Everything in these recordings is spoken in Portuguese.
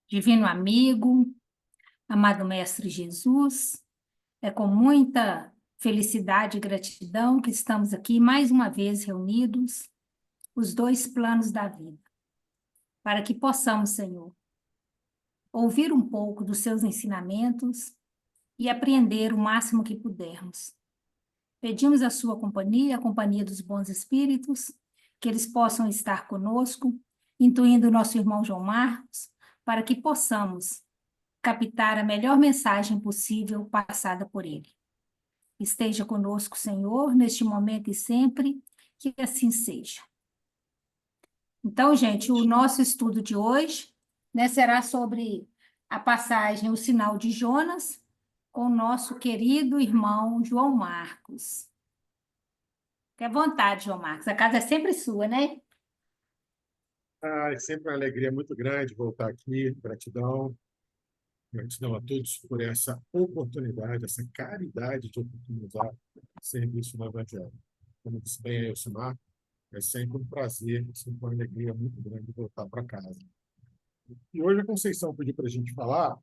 Divino amigo, amado Mestre Jesus, é com muita felicidade e gratidão que estamos aqui mais uma vez reunidos, os dois planos da vida, para que possamos, Senhor, ouvir um pouco dos seus ensinamentos e aprender o máximo que pudermos. Pedimos a sua companhia, a companhia dos bons espíritos, que eles possam estar conosco, intuindo o nosso irmão João Marcos, para que possamos captar a melhor mensagem possível passada por ele. Esteja conosco, Senhor, neste momento e sempre, que assim seja. Então, gente, o nosso estudo de hoje, né, será sobre a passagem O Sinal de Jonas, com o nosso querido irmão João Marcos. Fique à vontade, João Marcos, a casa é sempre sua, né? É sempre uma alegria muito grande voltar aqui. Gratidão. Gratidão a todos por essa oportunidade, essa caridade de oportunizar serviço no Evangelho. Como disse bem aí o Simar, é sempre um prazer, sempre uma alegria muito grande voltar para casa. E hoje a Conceição pediu para a gente falar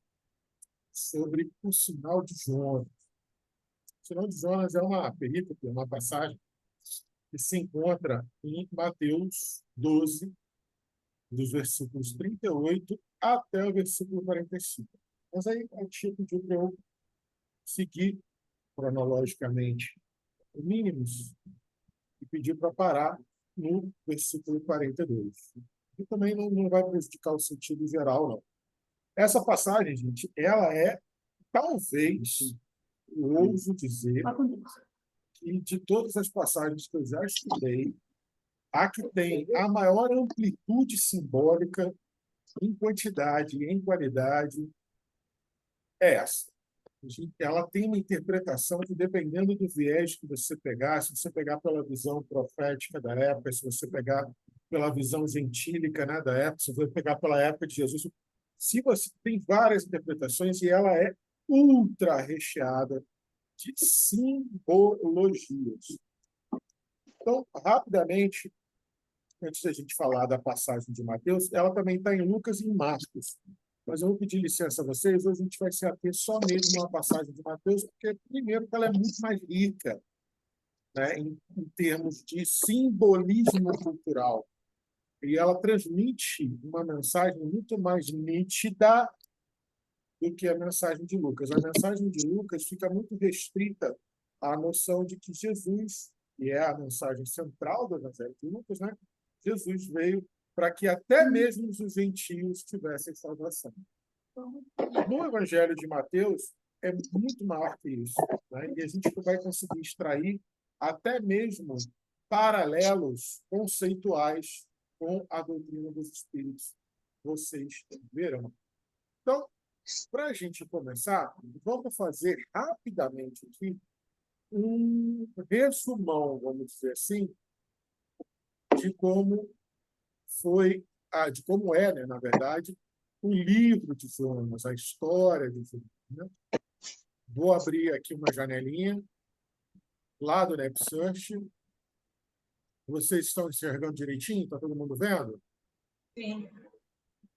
sobre o sinal de Jonas. O sinal de Jonas é uma perícope, uma passagem que se encontra em Mateus 12, dos versículos 38 até o versículo 45. Mas aí a tia pediu para eu seguir cronologicamente os mínimos e pediu para parar no versículo 42. E também não vai prejudicar o sentido geral, não. Essa passagem, gente, ela é, talvez, eu ouso dizer, que de todas as passagens que eu já estudei, a que tem a maior amplitude simbólica em quantidade e em qualidade é essa. Ela tem uma interpretação que, dependendo do viés que você pegar, se você pegar pela visão profética da época, se você pegar pela visão gentílica, né, da época, se você pegar pela época de Jesus, se você tem várias interpretações e ela é ultra recheada de simbologias. Então, rapidamente, antes da gente falar da passagem de Mateus, ela também está em Lucas e em Marcos. Mas eu vou pedir licença a vocês, hoje a gente vai se ater só mesmo a passagem de Mateus, porque, primeiro, ela é muito mais rica, né, em termos de simbolismo cultural. E ela transmite uma mensagem muito mais nítida do que a mensagem de Lucas. A mensagem de Lucas fica muito restrita à noção de que Jesus, e é a mensagem central do Evangelho de Lucas, né? Jesus veio para que até mesmo os gentios tivessem salvação. No Evangelho de Mateus, é muito maior que isso, né? E a gente vai conseguir extrair até mesmo paralelos conceituais com a doutrina dos Espíritos. Vocês verão. Então, para a gente começar, vamos fazer rapidamente aqui um resumão, vamos dizer assim, de como foi, de como é, né, na verdade, o livro de Jonas, a história de Jonas. Né? Vou abrir aqui uma janelinha lá do NetSearch. Vocês estão enxergando direitinho? Está todo mundo vendo? Sim.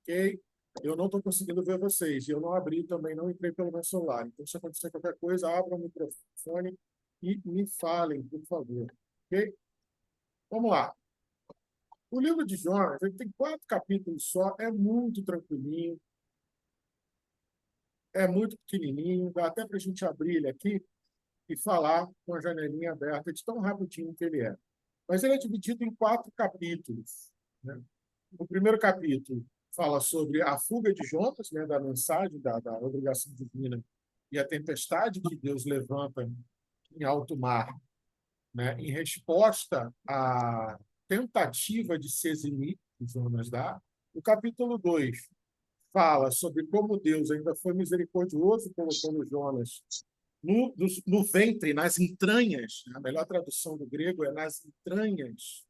Ok? Eu não estou conseguindo ver vocês. E eu não abri também, não entrei pelo meu celular. Então, se acontecer qualquer coisa, abra o microfone e me falem, por favor. Ok? Vamos lá. O livro de Jonas, ele tem 4 capítulos só, é muito tranquilinho, é muito pequenininho, dá até para a gente abrir ele aqui e falar com a janelinha aberta de tão rapidinho que ele é. Mas ele é dividido em 4 capítulos. Né? O primeiro capítulo fala sobre a fuga de Jonas, né, da mensagem, da obrigação divina e a tempestade que Deus levanta em alto mar, né, em resposta à tentativa de se eximir que Jonas dá. O capítulo 2 fala sobre como Deus ainda foi misericordioso colocando Jonas no ventre, nas entranhas. A melhor tradução do grego é nas entranhas.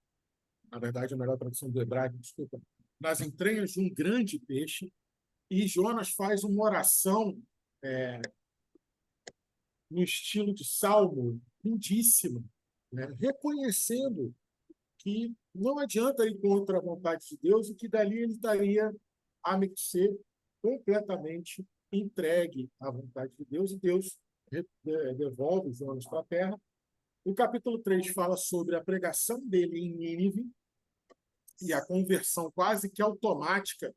Na verdade, a melhor tradução do hebraico, desculpa. Nas entranhas de um grande peixe. E Jonas faz uma oração no estilo de salmo lindíssima, né? Reconhecendo que não adianta ir contra a vontade de Deus e que dali ele estaria a ser completamente entregue à vontade de Deus, e Deus devolve Jonas para a terra. O capítulo 3 fala sobre a pregação dele em Nínive e a conversão quase que automática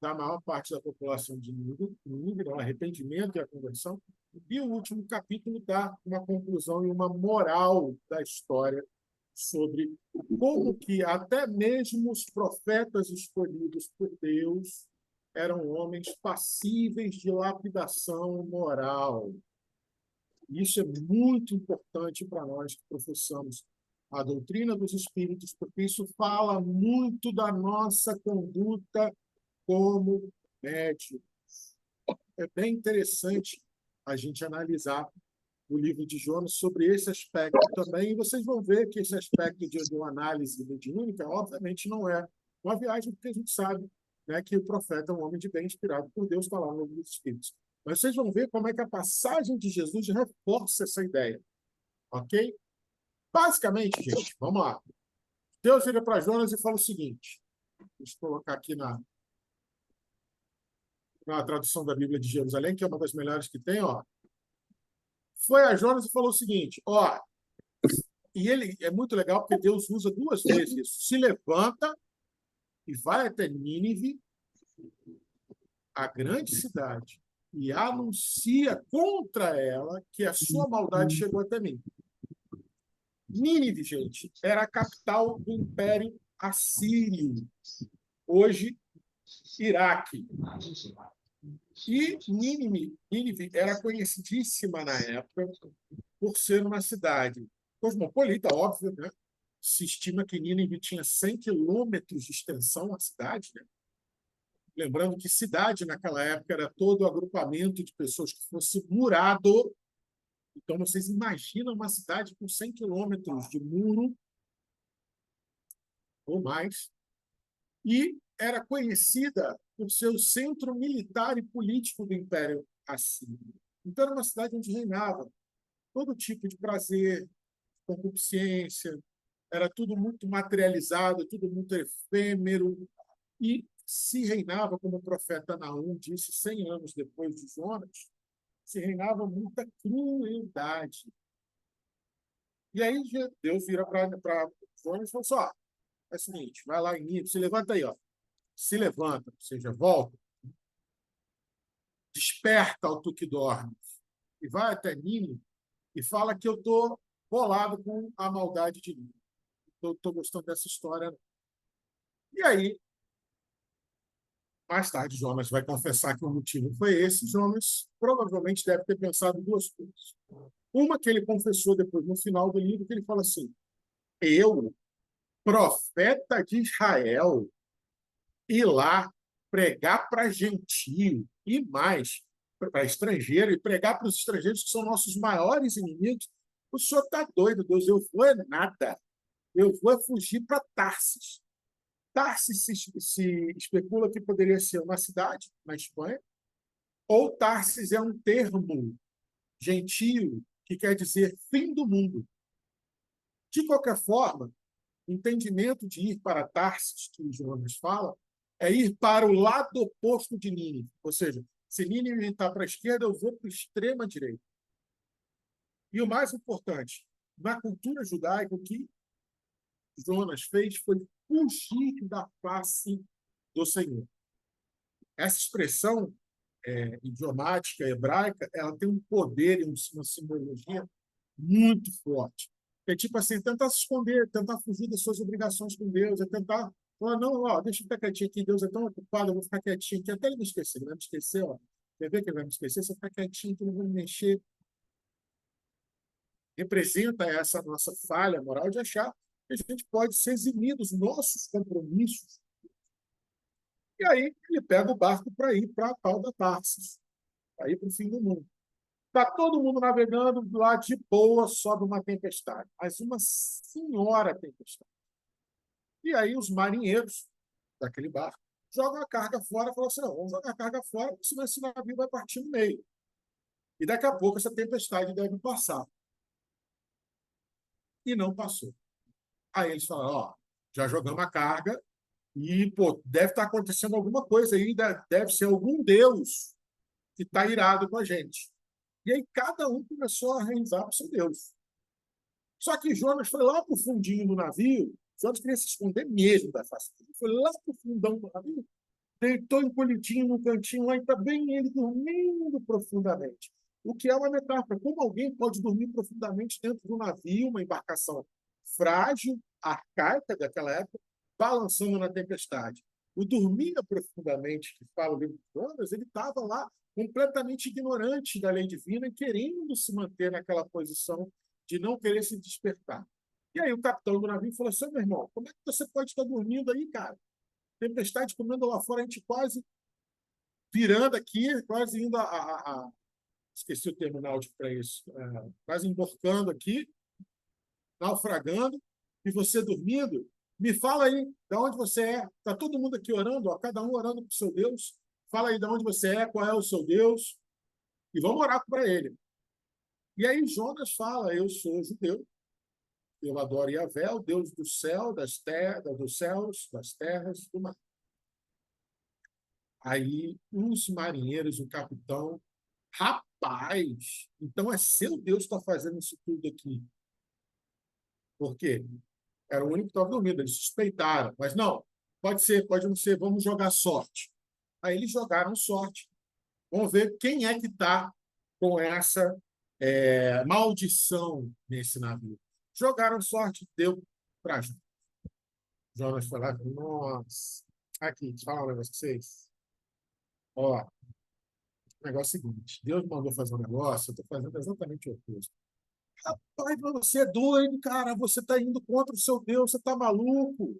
da maior parte da população de Nínive, o arrependimento e a conversão. E o último capítulo dá uma conclusão e uma moral da história sobre como que até mesmo os profetas escolhidos por Deus eram homens passíveis de lapidação moral. Isso é muito importante para nós que professamos a doutrina dos espíritos, porque isso fala muito da nossa conduta como médium. É bem interessante a gente analisar o livro de Jonas sobre esse aspecto também, e vocês vão ver que esse aspecto de uma análise mediúnica, obviamente, não é uma viagem, porque a gente sabe, né, que o profeta é um homem de bem inspirado por Deus, está lá no livro dos Espíritos. Mas vocês vão ver como é que a passagem de Jesus reforça essa ideia, ok? Basicamente, gente, vamos lá. Deus vira para Jonas e fala o seguinte, deixa eu colocar aqui na tradução da Bíblia de Jerusalém, que é uma das melhores que tem, ó. Foi a Jonas e falou o seguinte, ó, e ele é muito legal porque Deus usa duas vezes isso. Se levanta e vai até Nínive, a grande cidade, e anuncia contra ela que a sua maldade chegou até mim. Nínive, gente, era a capital do Império Assírio, hoje Iraque. E Nínive era conhecidíssima na época por ser uma cidade cosmopolita, óbvio, né? Se estima que Nínive tinha 100 quilômetros de extensão, a cidade, né? Lembrando que cidade, naquela época, era todo o agrupamento de pessoas que fosse murado. Então, vocês imaginam uma cidade com 100 quilômetros de muro ou mais, e era conhecida por ser o centro militar e político do Império Assírio. Então, era uma cidade onde reinava todo tipo de prazer, concupiscência, era tudo muito materializado, tudo muito efêmero, e se reinava, como o profeta Naum disse 100 anos depois de Jonas, se reinava muita crueldade. E aí Deus vira para Jonas e falou assim, ó, é o seguinte, vai lá em Nínive, se levanta aí, ó. Se levanta, ou seja, volta, desperta ao tu que dormes, e vai até Nínive e fala que eu estou bolado com a maldade de Nínive. Estou gostando dessa história. E aí, mais tarde, Jonas vai confessar que o motivo foi esse. Jonas provavelmente deve ter pensado duas coisas. Uma que ele confessou depois, no final do livro, que ele fala assim, eu, profeta de Israel, ir lá pregar para gentio e mais para estrangeiro, e pregar para os estrangeiros que são nossos maiores inimigos. O senhor está doido, Deus, eu vou é nada. Eu vou fugir para Tarsis. Tarsis se especula que poderia ser uma cidade na Espanha, ou Tarsis é um termo gentio que quer dizer fim do mundo. De qualquer forma, o entendimento de ir para Tarsis, que Jonas fala, é ir para o lado oposto de Nínive. Ou seja, se Nínive está para a esquerda, eu vou para a extrema direita. E o mais importante, na cultura judaica, o que Jonas fez foi fugir da face do Senhor. Essa expressão idiomática hebraica, ela tem um poder e uma simbologia muito forte. É tipo assim, tentar se esconder, tentar fugir das suas obrigações com Deus, é tentar falar, não, ó, deixa eu ficar quietinho aqui, Deus é tão ocupado, eu vou ficar quietinho aqui, até ele me esquecer, ele vai me esquecer, ó. Quer ver que ele vai me esquecer? Se eu ficar quietinho, que eu não vou me mexer. Representa essa nossa falha moral de achar que a gente pode se eximir dos nossos compromissos. E aí ele pega o barco para ir para a tal da Tarsis, para ir para o fim do mundo. Está todo mundo navegando lá de boa, sobe uma tempestade, mas uma senhora tempestade. E aí os marinheiros daquele barco jogam a carga fora e falam assim, não, vamos jogar a carga fora, senão esse navio vai partir no meio. E daqui a pouco essa tempestade deve passar. E não passou. Aí eles falaram, ó, já jogamos a carga, E, pô, deve estar acontecendo alguma coisa aí, deve ser algum Deus que está irado com a gente. E aí cada um começou a rezar para o seu Deus. Só que Jonas foi lá para o fundinho do navio, Jonas queria se esconder mesmo da face dele. Foi lá para o fundão do navio, deitou encolhidinho no cantinho lá e está bem ele dormindo profundamente. O que é uma metáfora. Como alguém pode dormir profundamente dentro de um navio, uma embarcação frágil, arcaica daquela época, balançando na tempestade? O dormir profundamente, que fala o livro de Jonas, ele estava lá completamente ignorante da lei divina e querendo se manter naquela posição de não querer se despertar. E aí o capitão do navio falou assim: meu irmão, como é que você pode estar dormindo aí, cara? Tempestade comendo lá fora, a gente quase virando aqui, quase indo esqueci o termo náutico para isso, quase emborcando aqui, naufragando, e você dormindo. Me fala aí de onde você é. Está todo mundo aqui orando, ó, cada um orando para o seu Deus. Fala aí de onde você é, qual é o seu Deus, e vamos orar para ele. E aí Jonas fala: eu sou judeu, eu adoro Yahvé, o Deus do céu, dos céus, das terras, do mar. Aí os marinheiros, o capitão, rapaz, então é seu Deus que está fazendo isso tudo aqui. Por quê? Era o único que estava dormindo, eles suspeitaram, mas não, pode ser, pode não ser, vamos jogar sorte. Aí eles jogaram sorte. Vamos ver quem é que está com essa maldição nesse navio. Jogaram sorte, deu para Jonas. Jonas foi lá e falou: nossa, aqui, deixa eu falar um negócio com vocês. Ó, o negócio é o seguinte: Deus mandou fazer um negócio, eu estou fazendo exatamente o oposto. Rapaz, você é doido, cara, você está indo contra o seu Deus, você está maluco.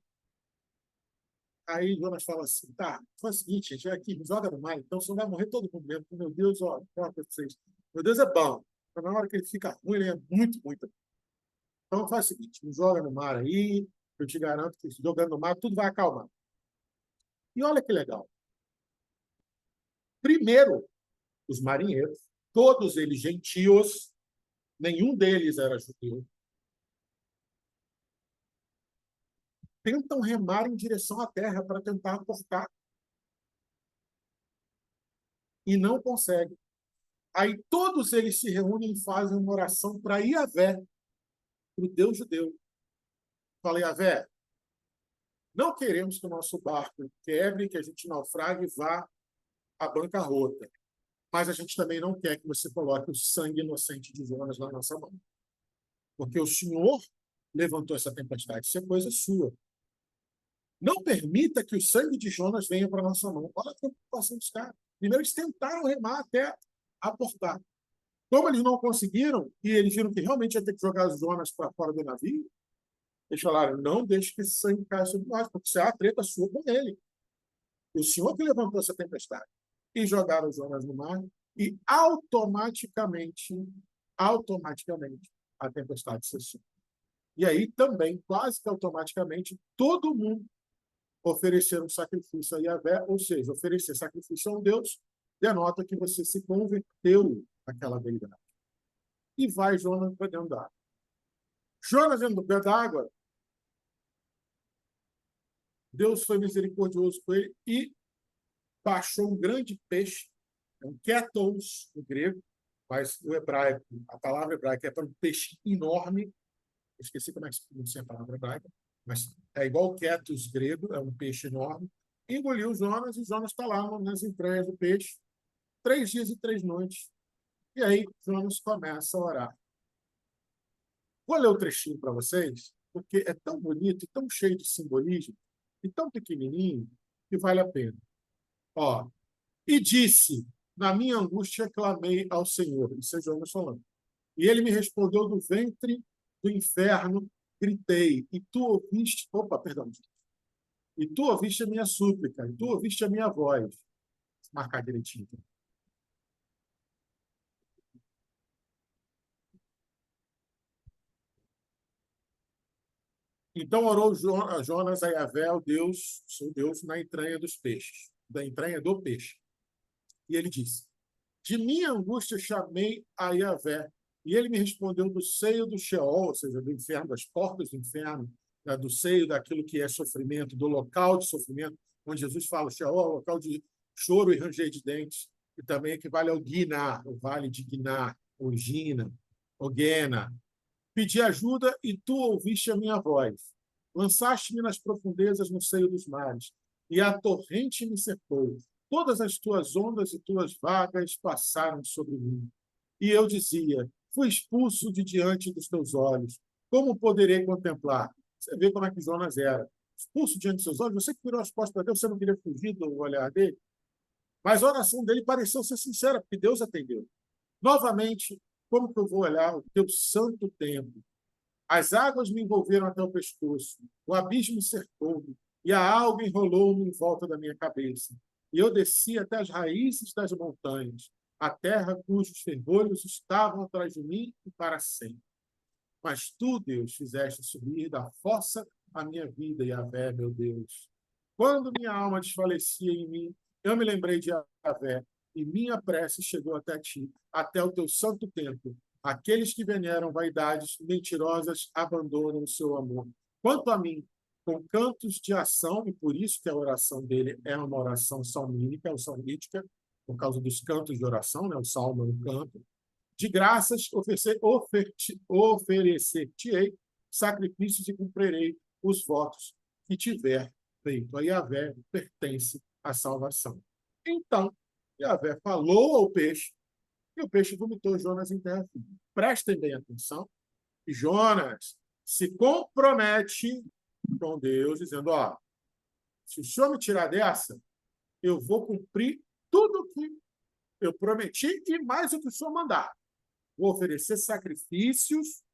Aí Jonas fala assim: tá, faz o seguinte, gente, aqui, me joga no mar, então senão vai morrer todo mundo mesmo. Meu Deus, ó, fala pra vocês. Meu Deus é bom, mas na hora que ele fica ruim, ele é muito, muito. Então faz o seguinte: me joga no mar aí, eu te garanto que jogando no mar tudo vai acalmar. E olha que legal. Primeiro, os marinheiros, todos eles gentios, nenhum deles era judeu, tentam remar em direção à terra para tentar aportar e não conseguem. Aí todos eles se reúnem e fazem uma oração para Yahvé, para o Deus judeu. Fala: Yahvé, não queremos que o nosso barco quebre, que a gente naufrague e vá à bancarrota. Mas a gente também não quer que você coloque o sangue inocente de Jonas na nossa mão. Porque o Senhor levantou essa tempestade. Isso é coisa sua. Não permita que o sangue de Jonas venha para a nossa mão. Olha a preocupação dos caras. Primeiro, eles tentaram remar até aportar. Como eles não conseguiram, e eles viram que realmente ia ter que jogar os Jonas para fora do navio, eles falaram: não deixe que esse sangue caia sobre nós, porque isso é a treta sua com ele. O Senhor que levantou essa tempestade. E jogaram os Jonas no mar, e automaticamente, a tempestade cessou. E aí também, quase que automaticamente, todo mundo oferecer um sacrifício a Yahvé, ou seja, oferecer sacrifício a um Deus, denota que você se converteu àquela deidade. E vai Jonas para dentro da água. Jonas dentro do pé d'água, Deus foi misericordioso com ele e baixou um grande peixe, um ketos no grego, mas o hebraico, a palavra hebraica é para um peixe enorme. Eu esqueci como é que se pronuncia a palavra hebraica, mas é igual o ketos grego, é um peixe enorme. Engoliu Jonas e Jonas está lá nas entranhas do peixe, 3 dias e 3 noites. E aí Jonas começa a orar. Vou ler o trechinho para vocês, porque é tão bonito, tão cheio de simbolismo, e tão pequenininho, que vale a pena. Ó, e disse: na minha angústia clamei ao Senhor. Isso é Jonas falando. E ele me respondeu do ventre do inferno, gritei, e tu ouviste, opa, perdão, e tu ouviste a minha súplica, e tu ouviste a minha voz. Vou marcar direitinho. Então orou Jonas a Yahvé, o Deus, seu Deus, na entranha dos peixes, da entranha do peixe. E ele disse: de minha angústia chamei a Yahvé, e ele me respondeu do seio do Sheol, ou seja, do inferno, das portas do inferno, do seio daquilo que é sofrimento, do local de sofrimento, onde Jesus fala assim, ó, local de choro e ranger de dentes, e também equivale ao Guiná, o vale de Guiná, ou Gina, ou Guena. Pedi ajuda e tu ouviste a minha voz. Lançaste-me nas profundezas no seio dos mares, e a torrente me cercou. Todas as tuas ondas e tuas vagas passaram sobre mim. E eu dizia, fui expulso de diante dos teus olhos. Como poderei contemplar? Você vê como é que Jonas era. Expulso diante dos seus olhos, você que virou as costas para Deus, você não queria fugir do olhar dele? Mas a oração dele pareceu ser sincera, porque Deus atendeu. Novamente, como que eu vou olhar o teu santo templo? As águas me envolveram até o pescoço, o abismo cercou-me, e a alga enrolou-me em volta da minha cabeça. E eu desci até as raízes das montanhas, a terra cujos ferrolhos estavam atrás de mim e para sempre. Mas tu, Deus, fizeste subir da fossa a minha vida, Yahvé, meu Deus. Quando minha alma desfalecia em mim, eu me lembrei de Yahvé, e minha prece chegou até ti, até o teu santo templo. Aqueles que veneram vaidades mentirosas abandonam o seu amor. Quanto a mim, com cantos de ação, e por isso que a oração dele é uma oração salmínica, ou salmítica, por causa dos cantos de oração, né? O salmo é um canto, de graças oferecer-te-ei sacrifícios e cumprirei os votos que tiver feito. A Yahvé pertence à salvação. Então, Yahvé falou ao peixe e o peixe vomitou Jonas em terra firme. Prestem bem atenção. Jonas se compromete com Deus, dizendo, ó, se o senhor me tirar dessa, eu vou cumprir tudo o que eu prometi e mais o que o senhor mandar. Vou oferecer sacrifícios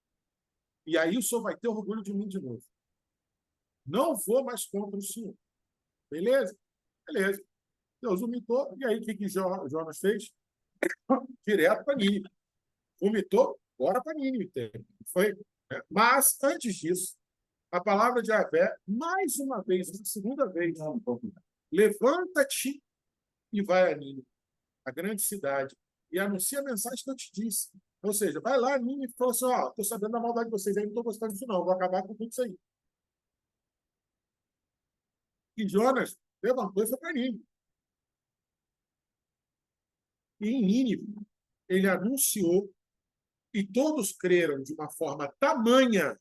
e aí o senhor vai ter orgulho de mim de novo. Não vou mais contra o senhor. Beleza? Beleza. Deus vomitou, e aí o que Jonas fez? Direto para Nínive. Vomitou, bora para Nínive. Foi. Mas, antes disso, a palavra de Yahvé, mais uma vez, uma segunda vez, levanta-te e vai a Nínive, a grande cidade, e anuncia a mensagem que eu te disse. Ou seja, vai lá, Nínive, e fala assim, ó, estou sabendo da maldade de vocês, aí não estou gostando disso não, vou acabar com tudo isso aí. E Jonas levantou e foi para Nínive. E em Nínive, ele anunciou, e todos creram de uma forma tamanha,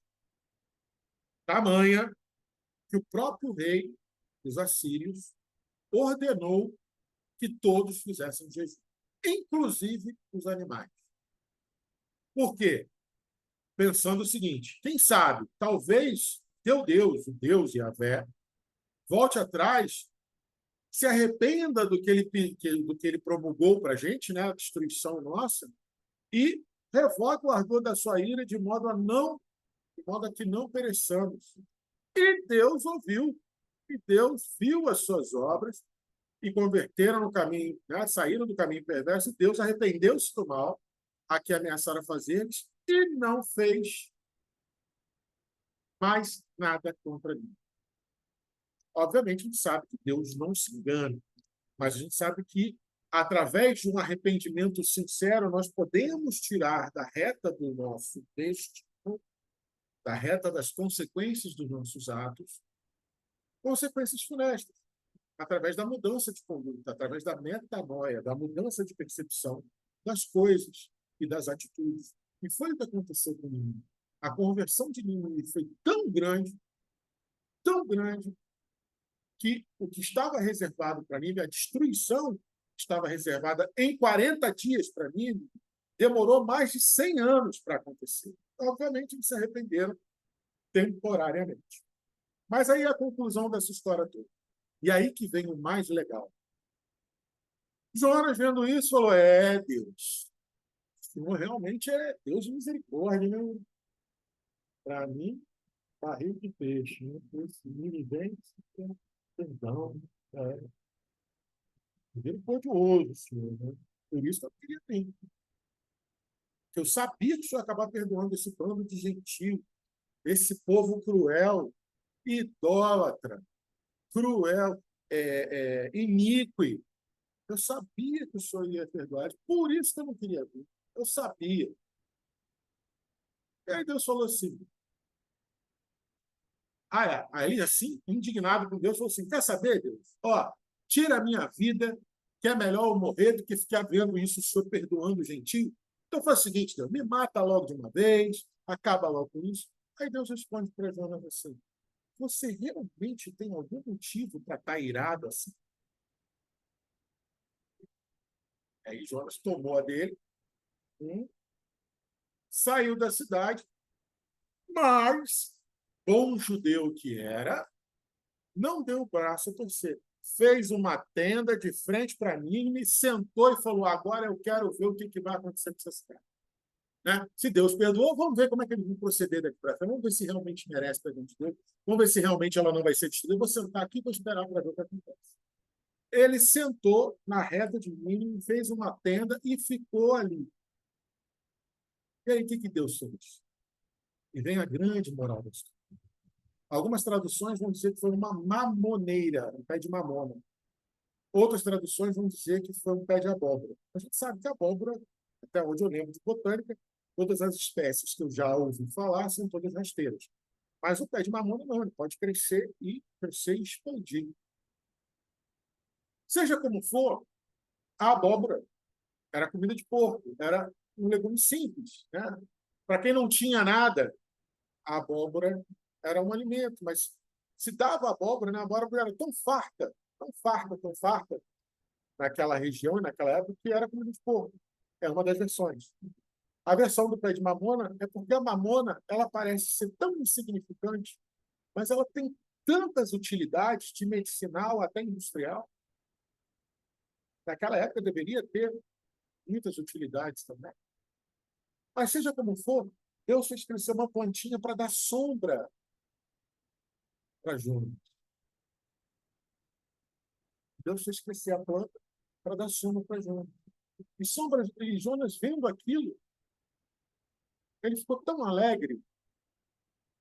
que o próprio rei dos assírios ordenou que todos fizessem jejum, inclusive os animais. Por quê? Pensando o seguinte, quem sabe, talvez teu Deus, o Deus Yahvé, volte atrás, se arrependa do que ele promulgou para a gente, né, a destruição nossa, e revogue o ardor da sua ira de modo a que não pereçamos. E Deus ouviu, e Deus viu as suas obras e converteram no caminho, né, saíram do caminho perverso, e Deus arrependeu-se do mal a que ameaçaram fazer-lhes e não fez mais nada contra mim. Obviamente, a gente sabe que Deus não se engana, mas a gente sabe que, através de um arrependimento sincero, nós podemos tirar da reta do nosso destino, da reta das consequências dos nossos atos, consequências funestas, através da mudança de conduta, através da metanoia, da mudança de percepção das coisas e das atitudes. E foi o que aconteceu com Nínive. A conversão de Nínive foi tão grande, que o que estava reservado para Nínive, a destruição estava reservada em 40 dias para Nínive, demorou mais de 100 anos para acontecer. Obviamente, eles se arrependeram temporariamente. Mas aí a conclusão dessa história toda. E aí que vem o mais legal. Jonas, vendo isso, falou, Deus, o Senhor realmente é Deus de misericórdia, né? Para mim, barril de peixe, né? Esse ninguém perdão, misericordioso, Senhor, né? Por isso eu queria ter. Eu sabia que o Senhor ia acabar perdoando esse bando de gentio, esse povo cruel, idólatra, cruel, iníquo. Eu sabia que o Senhor ia perdoar, por isso que eu não queria vir. Eu sabia. E aí Deus falou assim, Aí ele, assim, indignado com Deus, falou assim: quer saber, Deus? Ó, tira a minha vida, que é melhor eu morrer do que ficar vendo isso, o senhor perdoando o gentio. Então faz o seguinte, Deus, me mata logo de uma vez, acaba logo com isso. Aí Deus responde para Jonas assim: você realmente tem algum motivo para estar irado assim? Aí Jonas tomou a dele, saiu da cidade, mas, bom judeu que era, não deu o braço a torcer. Fez uma tenda de frente para Nínive, sentou e falou: agora eu quero ver o que vai acontecer com essa cidade. Né? Se Deus perdoou, vamos ver como é que ele vai proceder daqui para frente. Vamos ver se realmente merece para gente Deus. Vamos ver se realmente ela não vai ser destruída. Eu vou sentar aqui e vou esperar para ver o que acontece. Ele sentou na reta de Nínive, fez uma tenda e ficou ali. E aí, o que Deus fez? E vem a grande moral da história. Algumas traduções vão dizer que foi uma mamoneira, um pé de mamona. Outras traduções vão dizer que foi um pé de abóbora. A gente sabe que a abóbora, até onde eu lembro de botânica, todas as espécies que eu já ouvi falar são todas rasteiras. Mas o pé de mamona não, ele pode crescer e expandir. Seja como for, a abóbora era comida de porco, era um legume simples. Né? Para quem não tinha nada, a abóbora era um alimento, mas se dava abóbora, né? A abóbora era tão farta, tão farta, naquela região e naquela época, que era comida de porco. É uma das versões. A versão do pé de mamona é porque a mamona ela parece ser tão insignificante, mas ela tem tantas utilidades, de medicinal até industrial. Naquela época deveria ter muitas utilidades também. Mas seja como for, Deus fez crescer uma plantinha para dar sombra para Jonas. Deus fez crescer a planta para dar sombra para Jonas. E Jonas, vendo aquilo, ele ficou tão alegre.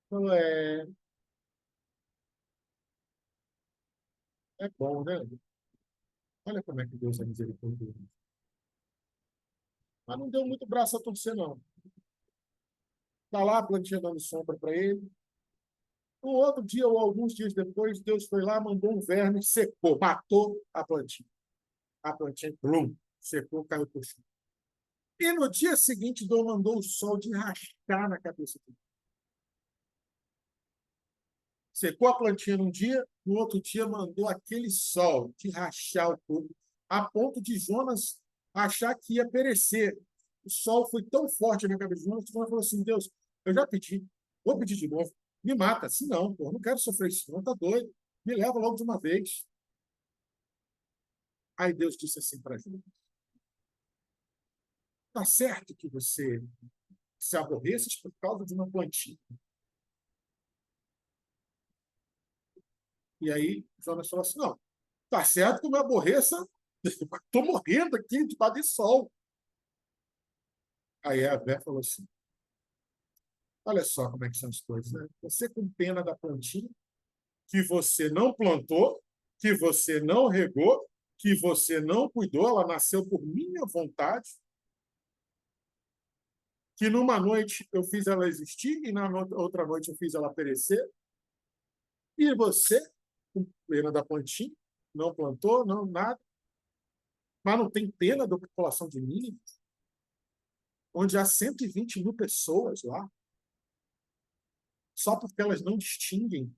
Falou, é bom, né? Olha como é que Deus é misericordioso. Mas não deu muito braço a torcer, não. Está lá a plantinha dando sombra para ele. Um outro dia, ou alguns dias depois, Deus foi lá, mandou um verme, secou, matou a plantinha. A plantinha, plum, secou, caiu por chão. E no dia seguinte, Deus mandou o sol de rascar na cabeça dele. Secou a plantinha num dia, no outro dia mandou aquele sol de rachar o corpo, a ponto de Jonas achar que ia perecer. O sol foi tão forte na cabeça de Jonas que Jonas falou assim: Deus, eu já pedi, vou pedir de novo, me mata. Se não, pô, não quero sofrer isso, não, tá doido. Me leva logo de uma vez. Aí Deus disse assim para Jonas: tá certo que você se aborreça por causa de uma plantinha. E aí Jonas falou assim: não, tá certo que eu me aborreça, estou morrendo aqui de bater sol. Aí a Vé falou assim: olha só como é que são as coisas, né? Você com pena da plantinha que você não plantou, que você não regou, que você não cuidou, ela nasceu por minha vontade, que numa noite eu fiz ela existir e na outra noite eu fiz ela perecer, e você, com pena da plantinha, não plantou, não nada, mas não tem pena da população de Nínive, onde há 120 mil pessoas lá, só porque elas não distinguem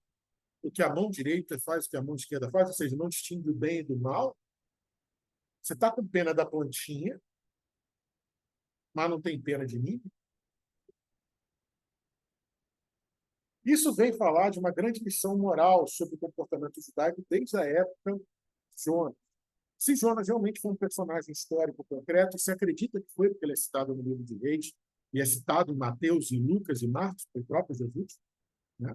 o que a mão direita faz, o que a mão esquerda faz, ou seja, não distingue o bem e do mal. Você está com pena da plantinha, mas não tem pena de mim. Isso vem falar de uma grande lição moral sobre o comportamento judaico desde a época de Jonas. Se Jonas realmente foi um personagem histórico concreto, se acredita que foi, porque ele é citado no livro de Reis, e é citado em Mateus, em Lucas e Marcos, pelo próprio Jesus, né?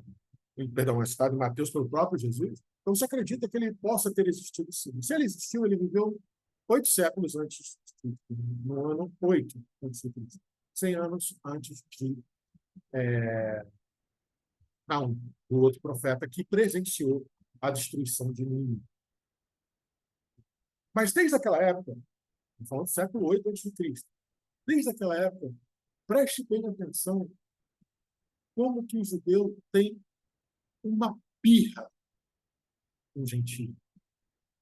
Perdão, é citado em Mateus pelo próprio Jesus, então se acredita que ele possa ter existido sim. Se ele existiu, ele viveu 8 séculos antes, no ano 8 antes de Cristo, 100 anos antes de não, do outro profeta que presenciou a destruição de Nínive. Mas desde aquela época, falando do século 8 antes de Cristo, desde aquela época, preste bem atenção como que o judeu tem uma birra com o gentio.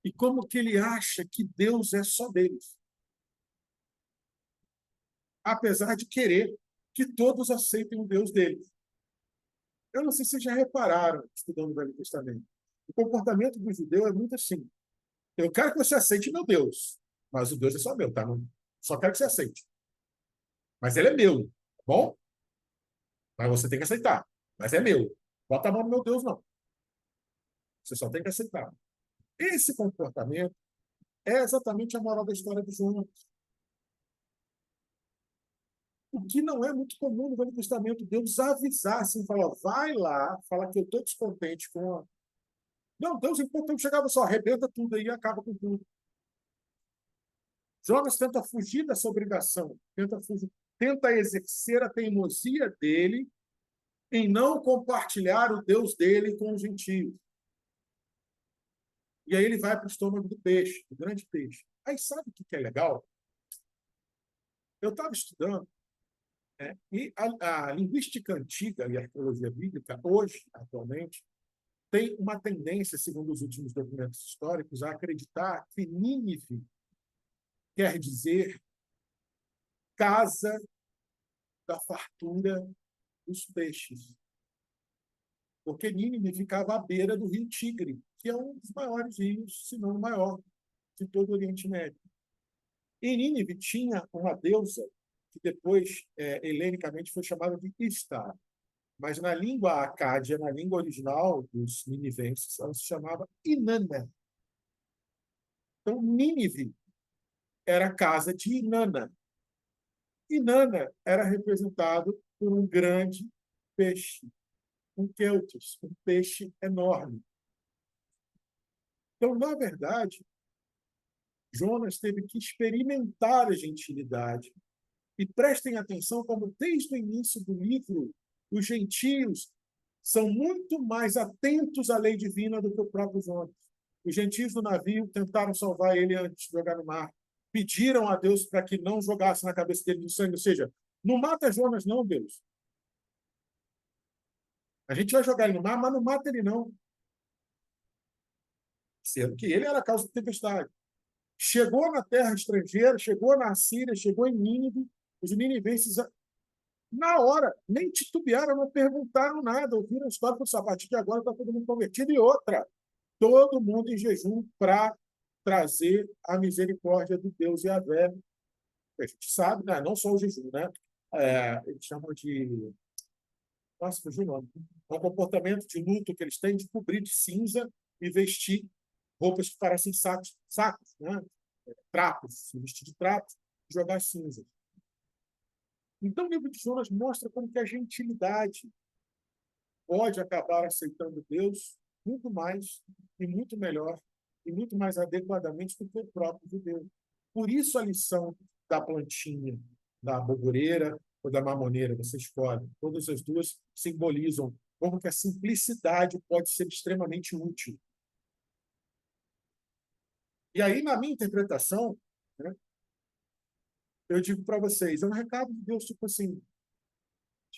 E como que ele acha que Deus é só deles. Apesar de querer que todos aceitem o Deus deles. Eu não sei se vocês já repararam, estudando o Velho Testamento. O comportamento do judeu é muito assim. Eu quero que você aceite meu Deus, mas o Deus é só meu, tá? Não, só quero que você aceite. Mas ele é meu, tá bom? Mas você tem que aceitar. Mas é meu. Bota a mão no meu Deus, não. Você só tem que aceitar. Esse comportamento é exatamente a moral da história de Jonas. O que não é muito comum no Velho Testamento, Deus avisar, assim, falar, vai lá, fala que eu estou descontente com a... Não, Deus, então chegava só, arrebenta tudo aí e acaba com tudo. Jonas tenta fugir dessa obrigação, tenta exercer a teimosia dele em não compartilhar o Deus dele com os gentios. E aí ele vai para o estômago do peixe, do grande peixe. Aí sabe o que é legal? Eu estava estudando, né, e a linguística antiga e a arqueologia bíblica, hoje, atualmente, tem uma tendência, segundo os últimos documentos históricos, a acreditar que Nínive quer dizer casa da fartura dos peixes. Porque Nínive ficava à beira do rio Tigre, que é um dos maiores rios, se não o maior, de todo o Oriente Médio. E Nínive tinha uma deusa que depois, helenicamente, foi chamada de Istar. Mas na língua acádia, na língua original dos ninivenses, ela se chamava Inanna. Então, Nínive era a casa de Inanna. Inanna era representado por um grande peixe, um keltos, um peixe enorme. Então, na verdade, Jonas teve que experimentar a gentilidade. E prestem atenção como, desde o início do livro, os gentios são muito mais atentos à lei divina do que o próprio Jonas. Os gentios do navio tentaram salvar ele antes de jogar no mar. Pediram a Deus para que não jogasse na cabeça dele do sangue. Ou seja, não mata Jonas, não, Deus. A gente vai jogar ele no mar, mas não mata ele, não. Sendo que ele era a causa da tempestade. Chegou na terra estrangeira, chegou na Síria, chegou em Nínive. Os ninivenses, na hora, nem titubearam, não perguntaram nada. Ouviram a história do sabatinho, que agora está todo mundo convertido. E outra, todo mundo em jejum para trazer a misericórdia de Deus e a vé. A gente sabe, né? Não só o jejum, né? Eles chamam de... Nossa, fugiu o nome. É um comportamento de luto que eles têm de cobrir de cinza e vestir roupas que parecem sacos, né? Trapos, se vestir de trapos e jogar cinza. Então, o livro de Jonas mostra como que a gentilidade pode acabar aceitando Deus muito mais e muito melhor e muito mais adequadamente do que o próprio judeu. Por isso a lição da plantinha, da aboboreira ou da mamoneira, você escolhe. Todas as duas simbolizam como que a simplicidade pode ser extremamente útil. E aí, na minha interpretação, né, eu digo para vocês, é um recado de Deus, tipo assim, deixa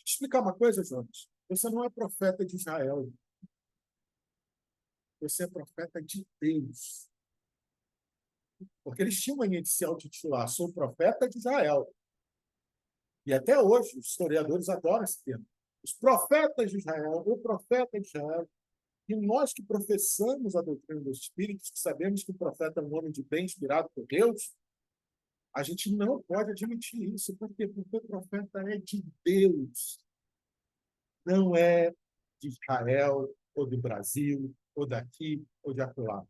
eu te explicar uma coisa, Jonas. Você não é profeta de Israel. Você é profeta de Deus. Porque eles tinham uma inicial titular, sou profeta de Israel. E até hoje, os historiadores adoram esse termo. Os profetas de Israel, o profeta de Israel. E nós que professamos a doutrina dos Espíritos, que sabemos que o profeta é um homem de bem inspirado por Deus, a gente não pode admitir isso. Por quê? Porque o profeta é de Deus. Não é de Israel, ou do Brasil, ou daqui, ou de acolá.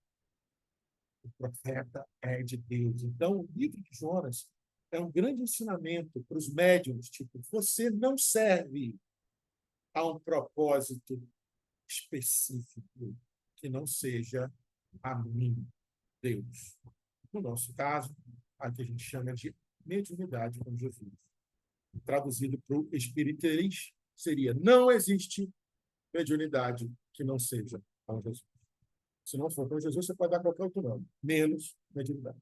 O profeta é de Deus. Então, o livro de Jonas é um grande ensinamento para os médiuns, tipo, você não serve a um propósito específico que não seja a mim, Deus. No nosso caso, a que a gente chama de mediunidade com Jesus. Traduzido para o espiritualismo, seria: não existe mediunidade que não seja com Jesus. Se não for com Jesus, você pode dar qualquer outro nome, menos mediunidade.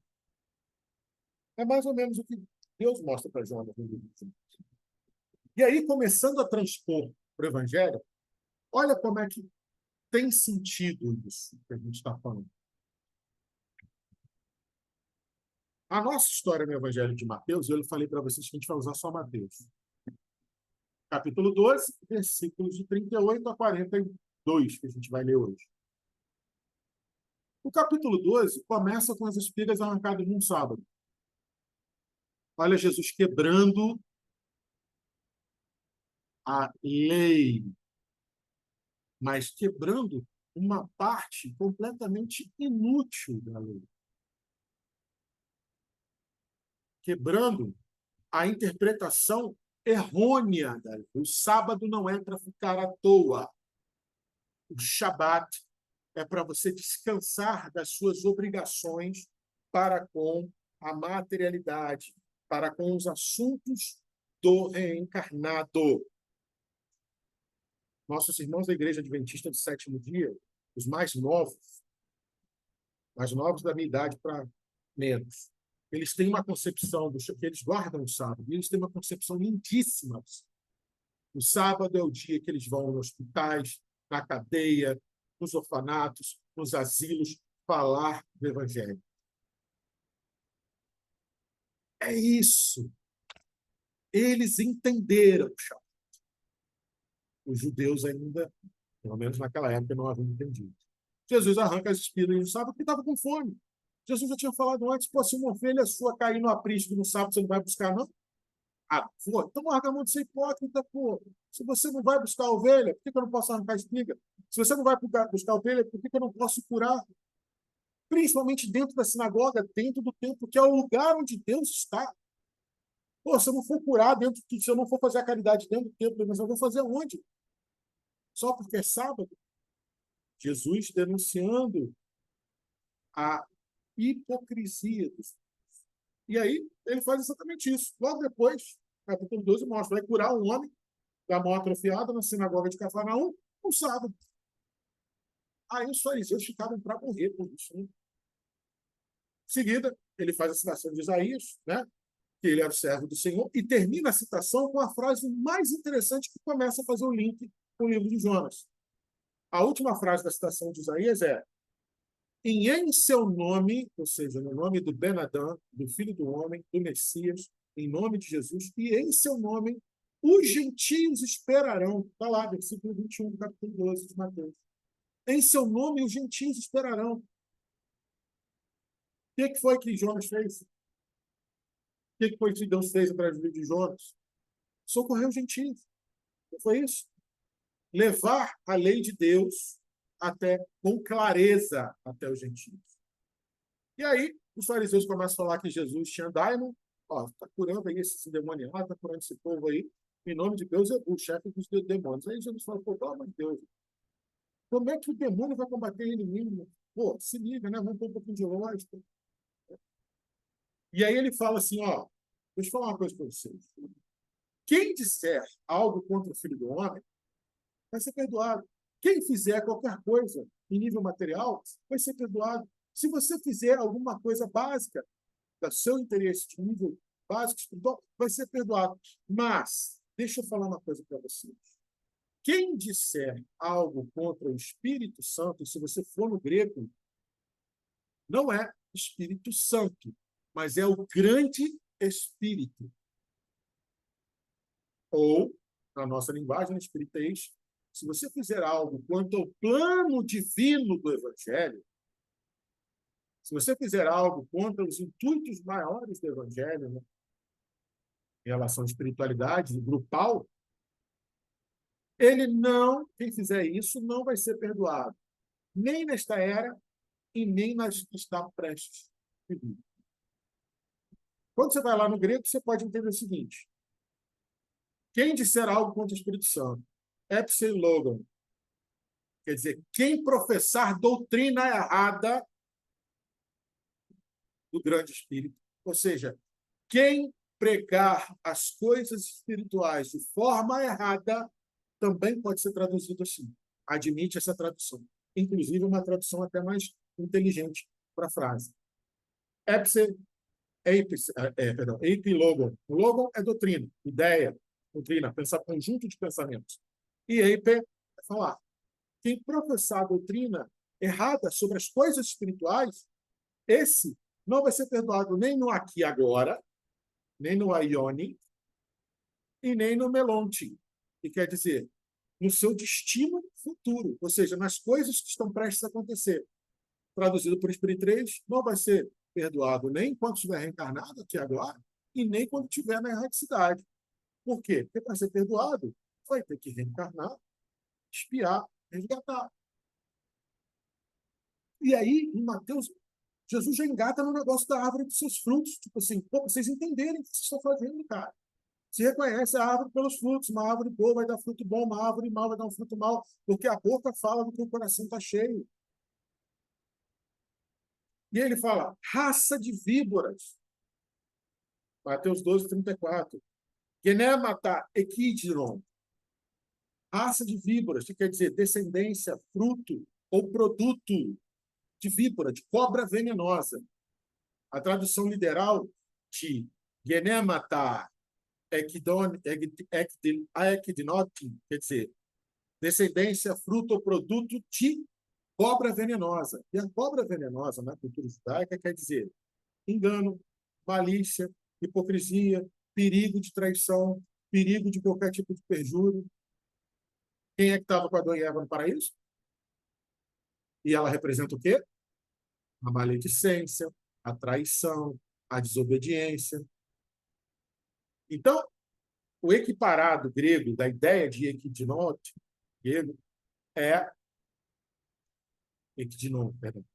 É mais ou menos o que Deus mostra para Jonas no livro. E aí, começando a transpor para o Evangelho, olha como é que tem sentido isso que a gente está falando. A nossa história no Evangelho de Mateus, eu falei para vocês que a gente vai usar só Mateus. Capítulo 12, versículos de 38 a 42, que a gente vai ler hoje. O capítulo 12 começa com as espigas arrancadas num sábado. Olha Jesus quebrando a lei, mas quebrando uma parte completamente inútil da lei. Quebrando a interpretação errônea da lei. O sábado não é para ficar à toa. O Shabat é para você descansar das suas obrigações para com a materialidade, para com os assuntos do reencarnado. Nossos irmãos da Igreja Adventista do Sétimo Dia, os mais novos da minha idade para menos, eles têm uma concepção que eles guardam o sábado, e eles têm uma concepção lindíssima. O sábado é o dia que eles vão nos hospitais, na cadeia, nos orfanatos, nos asilos, falar do Evangelho. É isso. Eles entenderam o Shabat. Os judeus ainda, pelo menos naquela época, não haviam entendido. Jesus arranca as espigas no sábado porque estava com fome. Jesus já tinha falado antes, pô, se uma ovelha sua cair no aprisco no sábado, você não vai buscar, não? Ah, pô, então larga a mão de ser hipócrita, pô. Se você não vai buscar a ovelha, por que eu não posso arrancar a espiga? Se você não vai buscar a ovelha, por que eu não posso curar? Principalmente dentro da sinagoga, dentro do templo, que é o lugar onde Deus está. Pô, se eu não for curar se eu não for fazer a caridade dentro do templo, mas eu vou fazer onde? Só porque é sábado? Jesus denunciando a hipocrisia dos. E aí, ele faz exatamente isso. Logo depois, capítulo 12 mostra, vai curar um homem da mão atrofiada na sinagoga de Cafarnaum no sábado. Aí os fariseus ficaram para morrer por isso. Né? Em seguida, ele faz a citação de Isaías, né? Que ele era o servo do Senhor, e termina a citação com a frase mais interessante que começa a fazer o link com o livro de Jonas. A última frase da citação de Isaías é: e em seu nome, ou seja, no nome do Ben-Adã, do Filho do Homem, do Messias, em nome de Jesus, e em seu nome os gentios esperarão. Está lá, versículo 21 do capítulo 12 de Mateus. Em seu nome os gentios esperarão. O que foi que Jonas fez? O que foi que Deus fez através do livro de Jonas? Socorreu os gentios. Não foi isso? Levar a lei de Deus com clareza até os gentios. E aí, os fariseus começam a falar que Jesus tinha daimon, está curando aí esses endemoniados, está curando esse povo aí, em nome de Deus, o chefe dos demônios. Aí Jesus fala, pô, pelo amor de Deus, como é que o demônio vai combater ele mesmo? Pô, se liga, né? Vamos pôr um pouquinho de lógica. E aí ele fala assim, deixa eu falar uma coisa para vocês. Quem disser algo contra o Filho do Homem vai ser perdoado. Quem fizer qualquer coisa em nível material vai ser perdoado. Se você fizer alguma coisa básica do seu interesse de nível básico espiritual, vai ser perdoado. Mas, deixa eu falar uma coisa para vocês. Quem disser algo contra o Espírito Santo, se você for no grego, não é Espírito Santo, mas é o grande Espírito. Ou, na nossa linguagem, espirituez, se você fizer algo quanto ao plano divino do Evangelho, se você fizer algo contra os intuitos maiores do Evangelho, né, em relação à espiritualidade grupal, quem fizer isso não vai ser perdoado, nem nesta era e nem nas que está prestes a vir. Quando você vai lá no grego, você pode entender o seguinte: quem disser algo contra o Espírito Santo, epsilon, quer dizer, quem professar doutrina errada do grande Espírito, ou seja, quem pregar as coisas espirituais de forma errada, também pode ser traduzido assim. Admite essa tradução. Inclusive, uma tradução até mais inteligente para a frase. Epilogon. O logon é doutrina, ideia, doutrina, pensar conjunto de pensamentos. E epe é falar. quem professar a doutrina errada sobre as coisas espirituais, esse não vai ser perdoado nem no aqui e agora, nem no aione, e nem no melonte, que quer dizer, no seu destino futuro, ou seja, nas coisas que estão prestes a acontecer. Traduzido por Espírito 3, não vai ser perdoado nem enquanto estiver reencarnado aqui agora, e nem quando estiver na erraticidade. Por quê? Porque para ser perdoado, vai ter que reencarnar, expiar, resgatar. E aí, em Mateus, Jesus já engata no negócio da árvore dos seus frutos. Tipo assim, pô, vocês entenderem o que vocês estão fazendo, cara. Se reconhece a árvore pelos frutos. Uma árvore boa vai dar fruto bom, uma árvore mal vai dar um fruto mal, porque a boca fala do que o coração está cheio. E ele fala, raça de víboras. Mateus 12, 34. Genemata equidiron. Raça de víboras, que quer dizer descendência, fruto ou produto de víbora, de cobra venenosa. A tradução literal de Genemata equidinotin, quer dizer, descendência, fruto ou produto de cobra venenosa. E a cobra venenosa, na cultura judaica, quer dizer engano, malícia, hipocrisia, perigo de traição, perigo de qualquer tipo de perjúrio. Quem é que estava com Adão e Eva no paraíso? E ela representa o quê? A maledicência, a traição, a desobediência. Então, o equiparado grego da ideia de equidinote, grego,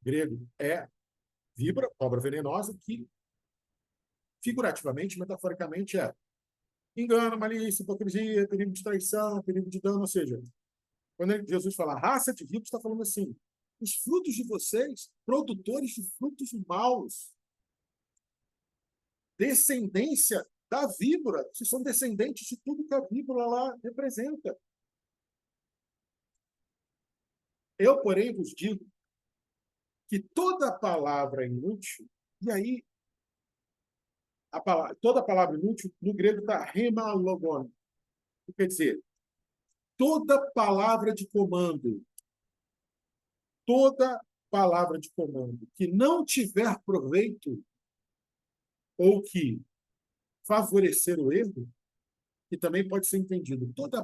grego é víbora, cobra venenosa, que figurativamente, metaforicamente, é engano, malícia, hipocrisia, perigo de traição, perigo de dano. Ou seja, quando Jesus fala raça de víboras, está falando assim, os frutos de vocês, produtores de frutos maus, descendência da víbora, vocês são descendentes de tudo que a víbora lá representa. Eu, porém, vos digo que toda palavra inútil, e aí toda palavra inútil no grego está remalogon, que quer dizer toda palavra de comando, toda palavra de comando que não tiver proveito ou que favorecer o erro, que também pode ser entendido, toda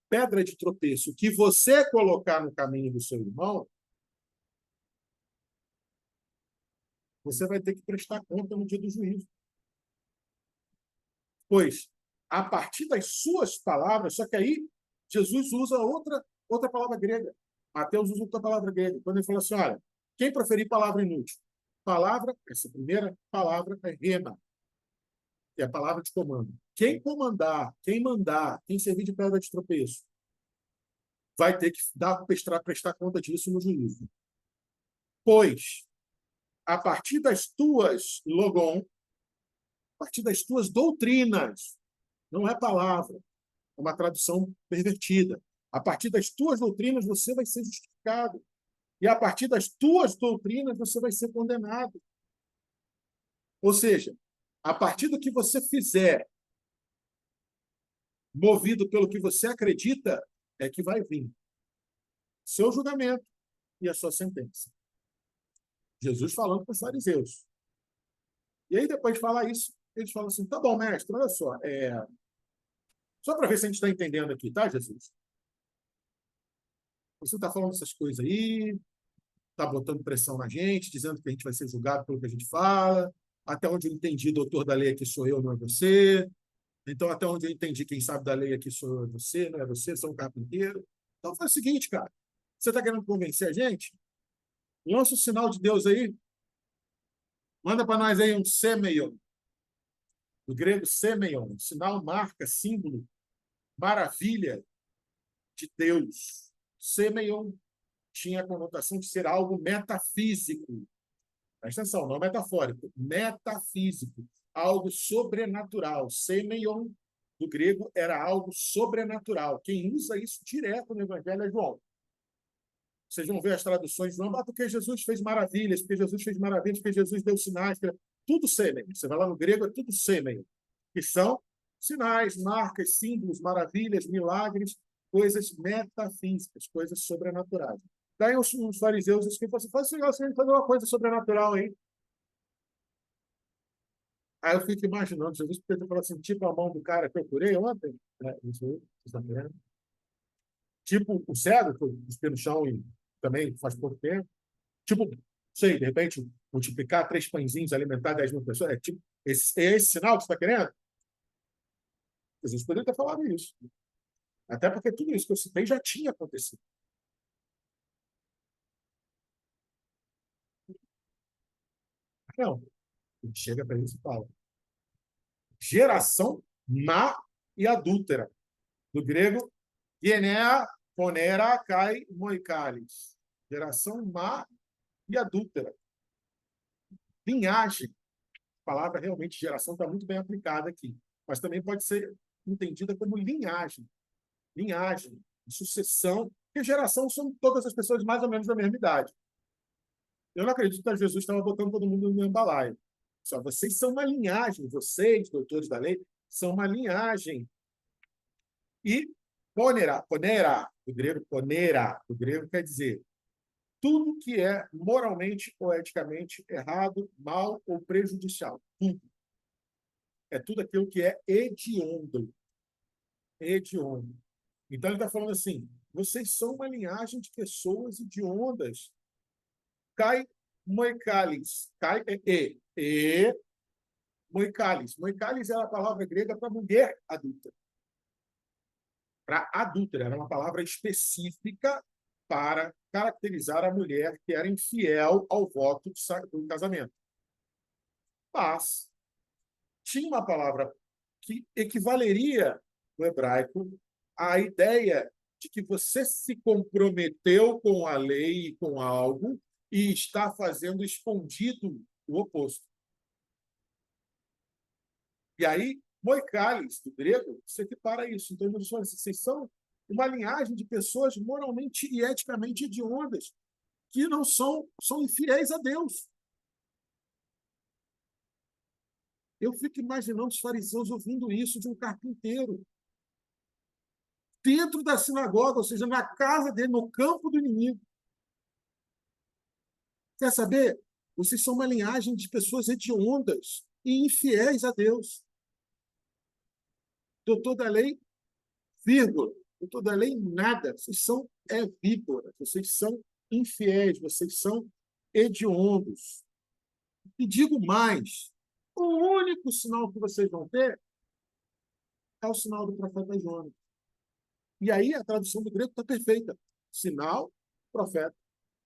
pedra de tropeço que você colocar no caminho do seu irmão, você vai ter que prestar conta no dia do juízo. Pois, a partir das suas palavras, só que aí Jesus usa outra palavra grega. Mateus usa outra palavra grega. Quando ele fala assim, olha, quem proferir palavra inútil? Palavra, essa primeira palavra é rema, que é a palavra de comando. Quem comandar, quem mandar, quem servir de pedra de tropeço, vai ter que prestar conta disso no juízo. Pois, a partir das tuas logon, a partir das tuas doutrinas, não é palavra, é uma tradução pervertida. A partir das tuas doutrinas, você vai ser justificado. E a partir das tuas doutrinas, você vai ser condenado. Ou seja, a partir do que você fizer, movido pelo que você acredita, é que vai vir seu julgamento e a sua sentença. Jesus falando para os fariseus. E aí, depois de falar isso, eles falam assim, tá bom, mestre, olha só para ver se a gente está entendendo aqui, tá, Jesus? Você está falando essas coisas aí, está botando pressão na gente, dizendo que a gente vai ser julgado pelo que a gente fala, até onde eu entendi, doutor da lei aqui sou eu, não é você. Então, até onde eu entendi, quem sabe da lei aqui sou eu, você, não é você, sou um carpinteiro. Então, faz o seguinte, cara, você está querendo convencer a gente? Lança o sinal de Deus aí, manda para nós aí um semeion, do grego semeion, sinal, marca, símbolo, maravilha de Deus. Semeion tinha a conotação de ser algo metafísico. Presta atenção, não metafórico, metafísico, algo sobrenatural. Semeion, do grego, era algo sobrenatural. Quem usa isso direto no Evangelho é João. Vocês vão ver as traduções de João, porque Jesus fez maravilhas, porque Jesus fez maravilhas, porque Jesus deu sinais, tudo semeion. Você vai lá no grego, é tudo semeion, que são sinais, marcas, símbolos, maravilhas, milagres, coisas metafísicas, coisas sobrenaturais. Daí os fariseus que falam assim, faz você fazer uma coisa sobrenatural aí. Aí eu fico imaginando, Jesus Pedro falou assim, tipo a mão do cara que eu curei ontem, né? Isso aí, vocês estão vendo? Tipo o cego, que eu cuspi no chão e também faz pouco tempo. Tipo, sei, de repente, multiplicar 3 pãezinhos, alimentar 10.000 pessoas. É, tipo, é esse sinal que você está querendo? Jesus poderia ter falado isso. Até porque tudo isso que eu citei já tinha acontecido. Não, ele chega para isso e fala: geração má e adúltera. Do grego, genea, ponera, kai, moikalis. Geração má e adúltera. Linhagem. A palavra realmente geração está muito bem aplicada aqui. Mas também pode ser entendida como linhagem. Linhagem, sucessão. Porque geração são todas as pessoas mais ou menos da mesma idade. Eu não acredito que Jesus estava botando todo mundo no mesmo balaio. Só vocês são uma linhagem, vocês, doutores da lei, são uma linhagem. E ponera, do grego quer dizer tudo que é moralmente ou eticamente errado, mal ou prejudicial. Tudo. É tudo aquilo que é hediondo. Hediondo. Então ele está falando assim: vocês são uma linhagem de pessoas hediondas. Kai moikalis. Kai moikalis. Moikalis é a palavra grega para mulher adulta. Para adúltera, era uma palavra específica para caracterizar a mulher que era infiel ao voto do casamento. Mas tinha uma palavra que equivaleria no hebraico à ideia de que você se comprometeu com a lei e com algo e está fazendo escondido o oposto. E aí, moikalis, do grego, se equipara a isso. Então, vocês são uma linhagem de pessoas moralmente e eticamente hediondas que não são infiéis a Deus. Eu fico imaginando os fariseus ouvindo isso de um carpinteiro. Dentro da sinagoga, ou seja, na casa dele, no campo do inimigo. Quer saber? Vocês são uma linhagem de pessoas hediondas e infiéis a Deus. Doutor da lei, vírgula. Doutor da lei, nada. Vocês são víboras, vocês são infiéis, vocês são hediondos. E digo mais, o único sinal que vocês vão ter é o sinal do profeta Jonas. E aí a tradução do grego está perfeita. Sinal, profeta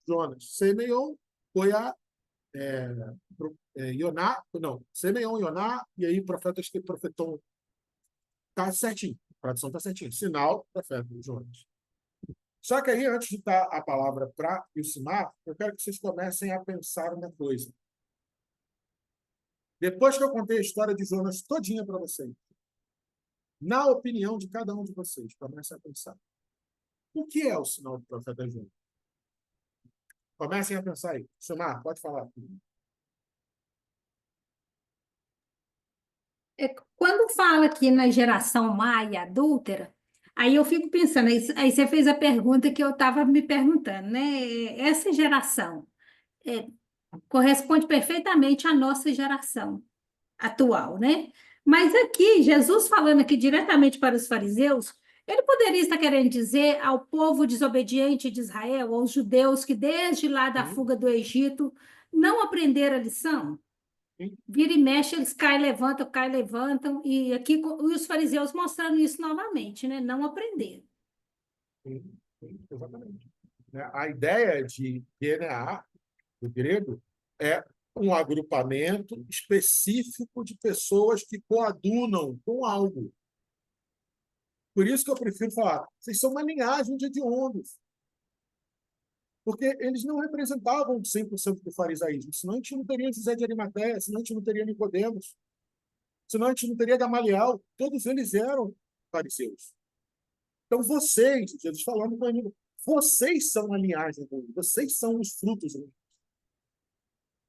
Jonas. Semeion, Goiá, Ioná, não, Semeion, Ioná, e aí profeta, acho que profeton. Está certinho, a tradução está certinho. Sinal, profeta Jonas. Só que aí, antes de dar a palavra para Ilcimar, eu quero que vocês comecem a pensar uma coisa. Depois que eu contei a história de Jonas todinha para vocês, na opinião de cada um de vocês, comecem a pensar. O que é o sinal do profeta Jonas? Comecem a pensar aí. Ilcimar, pode falar. Quando fala aqui na geração má e adúltera, aí eu fico pensando, aí você fez a pergunta que eu estava me perguntando, né? Essa geração é, corresponde perfeitamente à nossa geração atual, né? Mas aqui, Jesus falando aqui diretamente para os fariseus, ele poderia estar querendo dizer ao povo desobediente de Israel, aos judeus que desde lá da fuga do Egito não aprenderam a lição? Vira e mexe, eles caem, levantam, e aqui e os fariseus mostrando isso novamente, né? Não aprenderam. Sim, exatamente. A ideia de DNA, do grego, é um agrupamento específico de pessoas que coadunam com algo. Por isso que eu prefiro falar, vocês são uma linhagem de hediondos. Porque eles não representavam 100% do farisaísmo, senão a gente não teria José de Arimateia, senão a gente não teria Nicodemos, senão a gente não teria Gamaliel. Todos eles eram fariseus. Então vocês, Jesus falando com ele, vocês são a linhagem dele, vocês são os frutos dele.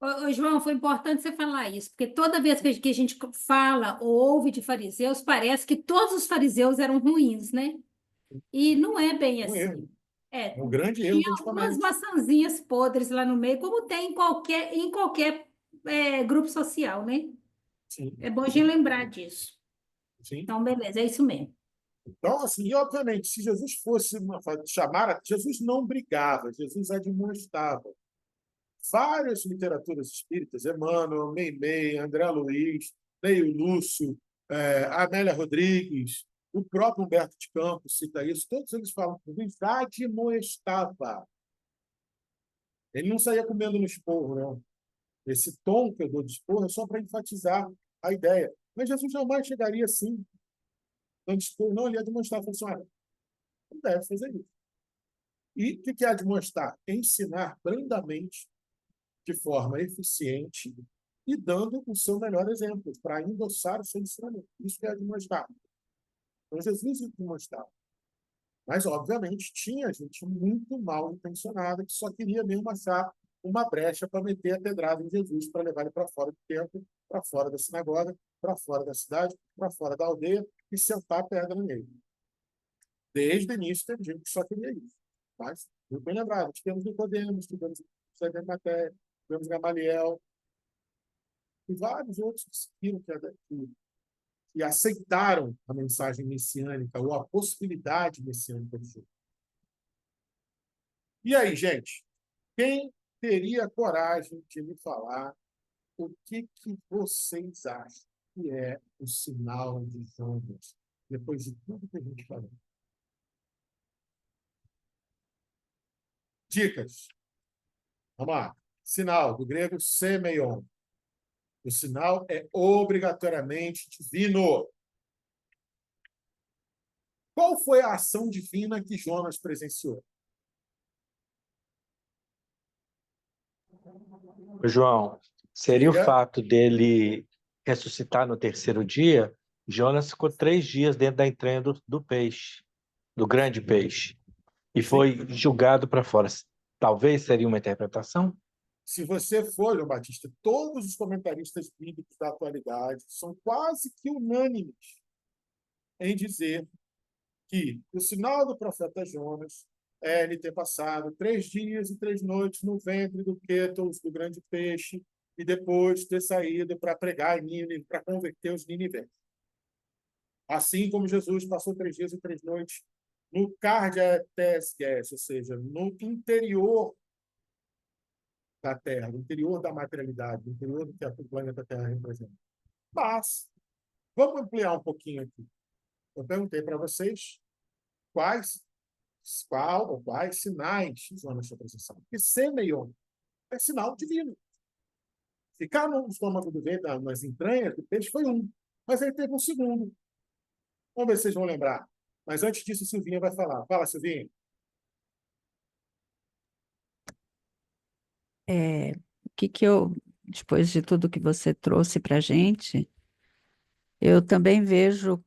Ô, João, foi importante você falar isso, porque toda vez que a gente fala ou ouve de fariseus, parece que todos os fariseus eram ruins, né? E não é bem Um erro, assim. É, um grande erro tinha que a gente algumas comete. maçãzinhas podres lá no meio, como tem em qualquer grupo social, né? Sim, É bom a gente sim, lembrar disso. sim. Então, beleza, é isso mesmo. Então, assim, e obviamente, se Jesus fosse chamar, Jesus não brigava, Jesus admoestava. Várias literaturas espíritas, Emmanuel, Meimei, André Luiz, Neio Lúcio, Amélia Rodrigues, o próprio Humberto de Campos cita isso, todos eles falam que Jesus admoestava. Ele não saía comendo no esporro, não. Esse tom que eu dou de esporro é só para enfatizar a ideia. Mas Jesus jamais chegaria assim, dando esporro, não, ele ia demonstrar, falou assim, olha, não deve fazer isso. E o que é demonstrar? Ensinar brandamente, de forma eficiente e dando o seu melhor exemplo, para endossar o seu ensinamento. Isso que é demonstrar. Então, Jesus demonstrava. Mas, obviamente, tinha gente muito mal intencionada que só queria mesmo achar uma brecha para meter a pedrada em Jesus, para levar ele para fora do templo, para fora da sinagoga, para fora da cidade, para fora da aldeia e sentar a pedra nele. Desde o início, teve gente que só queria isso. Mas, muito bem lembrado, tivemos Nicodemos, tivemos José de Arimateia, tivemos Gamaliel, e vários outros que seguiram, que aceitaram a mensagem messiânica ou a possibilidade messiânica de Jesus. E aí, gente, quem teria coragem de me falar o que vocês acham que é o sinal de Jonas, depois de tudo que a gente falou? Dicas. Vamos lá. Sinal, do grego semeion. O sinal é obrigatoriamente divino. Qual foi a ação divina que Jonas presenciou? João, seria o Diga. fato dele ressuscitar no terceiro dia? Jonas ficou 3 dias dentro da entranha do peixe, do grande peixe, e Sim. foi julgado para fora. Talvez seria uma interpretação? Se você for, João Batista, todos os comentaristas bíblicos da atualidade são quase que unânimes em dizer que o sinal do profeta Jonas é ele ter passado 3 dias e 3 noites no ventre do Quetos, do grande peixe, e depois ter saído para pregar em Nínive, para converter os ninivenses. Assim como Jesus passou 3 dias e 3 noites no Cardiates, ou seja, no interior da Terra, no interior da materialidade, no interior do que o planeta Terra representa. Mas, vamos ampliar um pouquinho aqui. Eu perguntei para vocês quais sinais usam nessa presença. Porque semeion é sinal divino. Ficar no estômago do vento, nas entranhas do peixe, foi um. Mas ele teve um segundo. Vamos ver se vocês vão lembrar. Mas antes disso, a Silvinha vai falar. Fala, Silvinha. Depois de tudo que você trouxe para a gente, eu também vejo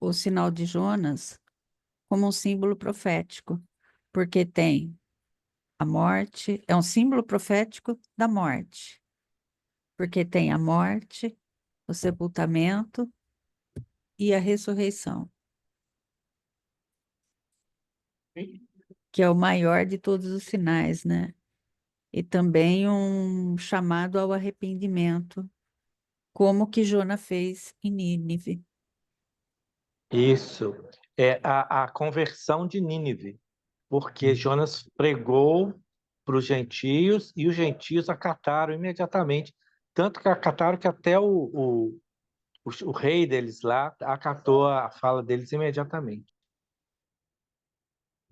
o sinal de Jonas como um símbolo profético, porque tem a morte, é um símbolo profético da morte, porque tem a morte, o sepultamento e a ressurreição, Sim. que é o maior de todos os sinais, né? E também um chamado ao arrependimento, como que Jona fez em Nínive. Isso. É a conversão de Nínive, porque Jonas pregou para os gentios e os gentios acataram imediatamente. Tanto que acataram que até o rei deles lá acatou a fala deles imediatamente.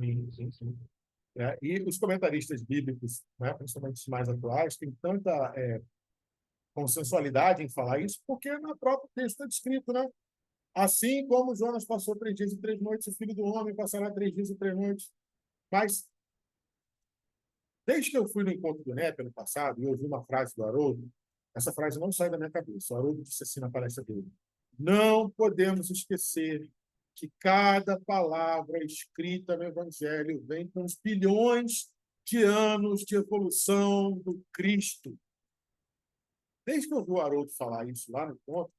Sim, sim, sim. E os comentaristas bíblicos, né, principalmente os mais atuais, têm tanta consensualidade em falar isso, porque no próprio texto está descrito, né? Assim como Jonas passou 3 dias e 3 noites, o filho do homem passará 3 dias e 3 noites. Mas, desde que eu fui no encontro do NEP ano passado e ouvi uma frase do Haroldo, essa frase não sai da minha cabeça. O Haroldo disse assim na palestra dele: não podemos esquecer que cada palavra escrita no Evangelho vem com os bilhões de anos de evolução do Cristo. Desde que eu ouvi o Haroldo falar isso lá no encontro,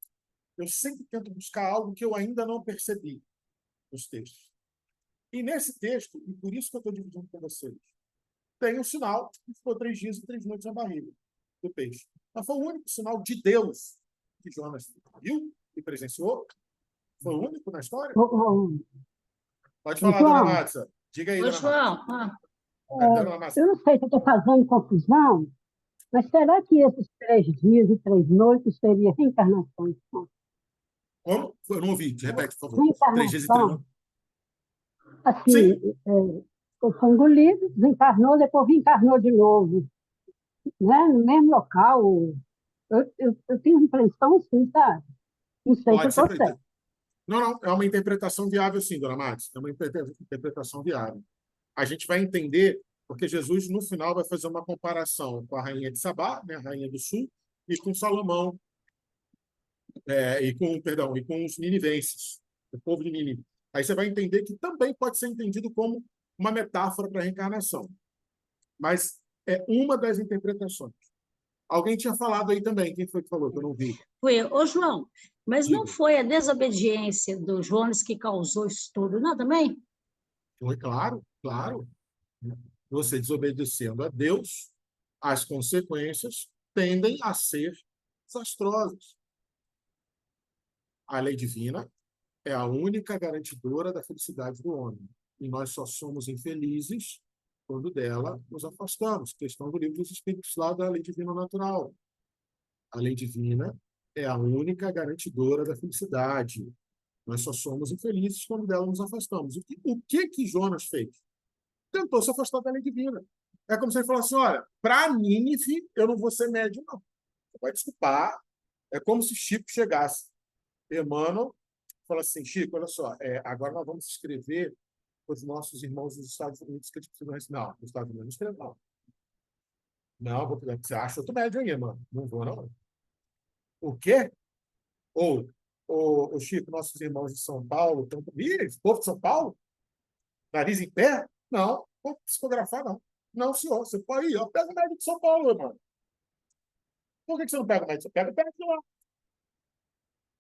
eu sempre tento buscar algo que eu ainda não percebi. nos textos. E nesse texto, e por isso que eu estou dividindo com vocês, tem um sinal que ficou 3 dias e 3 noites na barriga do peixe. Mas foi o único sinal de Deus que Jonas viu e presenciou? Foi o único na história? Pode falar, dona João, Márcia. Diga aí, Ô, dona Márcia. João, Dona Márcia. eu não sei se eu estou fazendo confusão, mas será que esses 3 dias e 3 noites seria reencarnação? Como? Eu não ouvi. Repete, por favor. 3 dias e 3 Reencarnação, noites. assim, Sim. foi engolido, desencarnou, depois reencarnou de novo, né? No mesmo local. Eu tenho uma impressão assim, sabe? Não sei se eu Pode ser. estou certa. Não. É uma interpretação viável, sim, dona Márcia. É uma interpretação viável. A gente vai entender, porque Jesus, no final, vai fazer uma comparação com a rainha de Sabá, né, a rainha do sul, e com Salomão, e com os ninivenses, o povo de Nínive. Aí você vai entender que também pode ser entendido como uma metáfora para a reencarnação. Mas é uma das interpretações. Alguém tinha falado aí também. Quem foi que falou? Que eu não vi. foi, ô, João, mas não Diga. foi a desobediência do Jonas que causou isso tudo, não, também? Foi claro. Você desobedecendo a Deus, as consequências tendem a ser desastrosas. A lei divina é a única garantidora da felicidade do homem. E nós só somos infelizes quando dela nos afastamos. Questão do livro dos Espíritos, lá da lei divina natural. A lei divina é a única garantidora da felicidade. Nós só somos infelizes quando dela nos afastamos. O que Jonas fez? Tentou se afastar da lei divina. É como se ele falasse, olha, para Nínive eu não vou ser médio, não. Você vai desculpar. É como se Chico chegasse. Emmanuel fala assim, Chico, olha só, agora nós vamos escrever para os nossos irmãos dos Estados Unidos que eles precisam ensinar. Não, nos Estados Unidos não escreve, não. Não, vou pegar. Você acha outro médio aí, mano? Não vou, não. O quê? Ou, o Chico, nossos irmãos de São Paulo, esse povo de São Paulo? Nariz em pé? Não, vou psicografar, não. Não, senhor, você pode ir. Pega o médico de São Paulo, mano. Por que você não pega o médico? Você pega o médico de lá.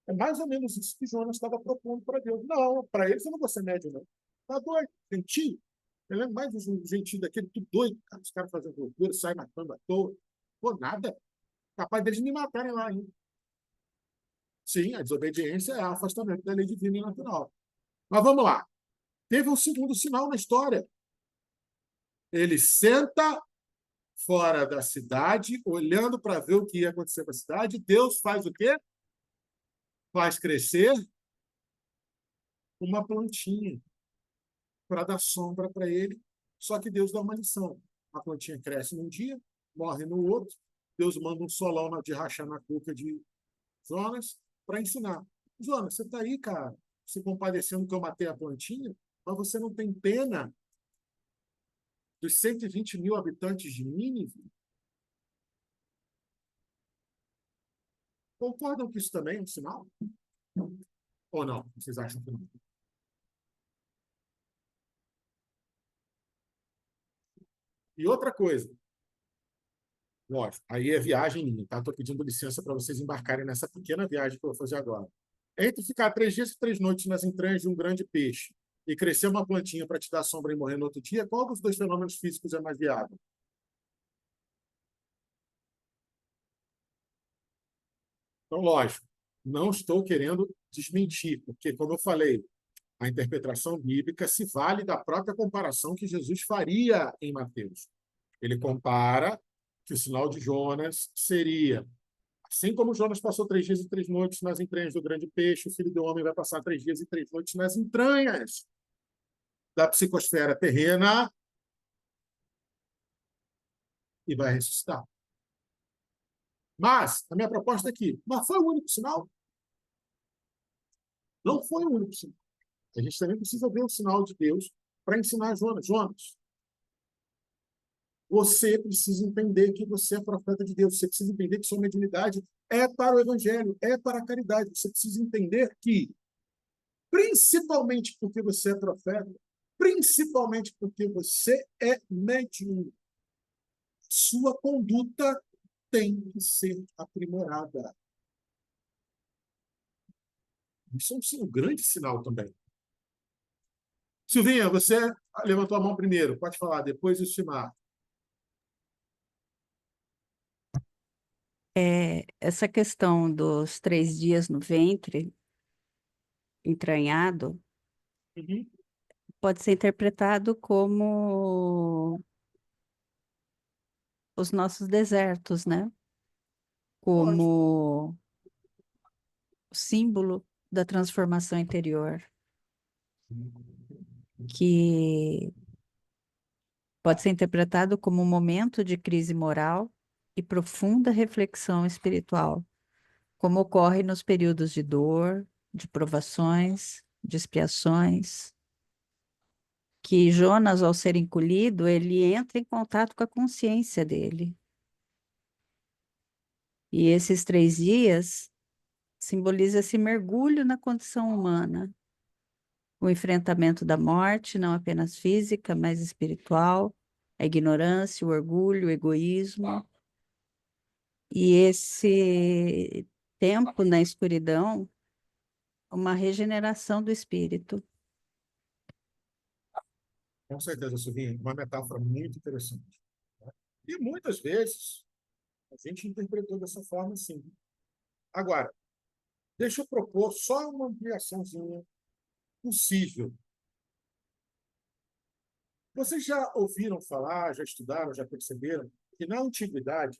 É mais ou menos isso que Jonas estava propondo para Deus. Não, para eles eu não vou ser médio, não. Tá doido, gentil. Eu lembro mais um gentil daquele, tudo doido. Cara, os caras fazendo loucura, saem matando à toa. Pô, nada. Capaz deles me matarem lá ainda. Sim, a desobediência é afastamento da lei divina e natural. Mas vamos lá. Teve um segundo sinal na história. Ele senta fora da cidade, olhando para ver o que ia acontecer com a cidade. Deus faz o quê? Faz crescer uma plantinha para dar sombra para ele. Só que Deus dá uma lição. A plantinha cresce num dia, morre no outro. Deus manda um solão de rachar na cuca de Jonas para ensinar. Jonas, você está aí, cara, se compadecendo que eu matei a plantinha, mas você não tem pena dos 120 mil habitantes de Nínive? Concordam que isso também é um sinal? Ou não? Vocês acham que não? E outra coisa, lógico, aí é viagem minha, tá? Estou pedindo licença para vocês embarcarem nessa pequena viagem que eu vou fazer agora. Entre ficar 3 dias e 3 noites nas entranhas de um grande peixe e crescer uma plantinha para te dar sombra e morrer no outro dia, qual dos dois fenômenos físicos é mais viável? Então, lógico, não estou querendo desmentir, porque, como eu falei, a interpretação bíblica se vale da própria comparação que Jesus faria em Mateus. Ele compara que o sinal de Jonas seria, assim como Jonas passou 3 dias e 3 noites nas entranhas do grande peixe, o Filho do Homem vai passar 3 dias e 3 noites nas entranhas da psicosfera terrena e vai ressuscitar. Mas, a minha proposta aqui, mas foi o único sinal? Não foi o único sinal. A gente também precisa ver o sinal de Deus para ensinar Jonas. Jonas, você precisa entender que você é profeta de Deus. Você precisa entender que sua mediunidade é para o evangelho, é para a caridade. Você precisa entender que, principalmente porque você é profeta, principalmente porque você é médium, sua conduta tem que ser aprimorada. Isso é um grande sinal também. Silvinha, você levantou a mão primeiro. Pode falar, depois o Simar. Essa questão dos 3 dias no ventre, entranhado, Uhum. pode ser interpretado como os nossos desertos, né? Lógico. Como símbolo da transformação interior, que pode ser interpretado como um momento de crise moral e profunda reflexão espiritual, como ocorre nos períodos de dor, de provações, de expiações, que Jonas, ao ser encolhido, ele entra em contato com a consciência dele. E esses 3 dias simboliza esse mergulho na condição humana, o enfrentamento da morte, não apenas física, mas espiritual, a ignorância, o orgulho, o egoísmo. E esse tempo na escuridão, uma regeneração do espírito. Com certeza, Silvinha. Uma metáfora muito interessante. Né? E muitas vezes a gente interpretou dessa forma, sim. Agora, deixa eu propor só uma ampliaçãozinha possível. Vocês já ouviram falar, já estudaram, já perceberam que na antiguidade,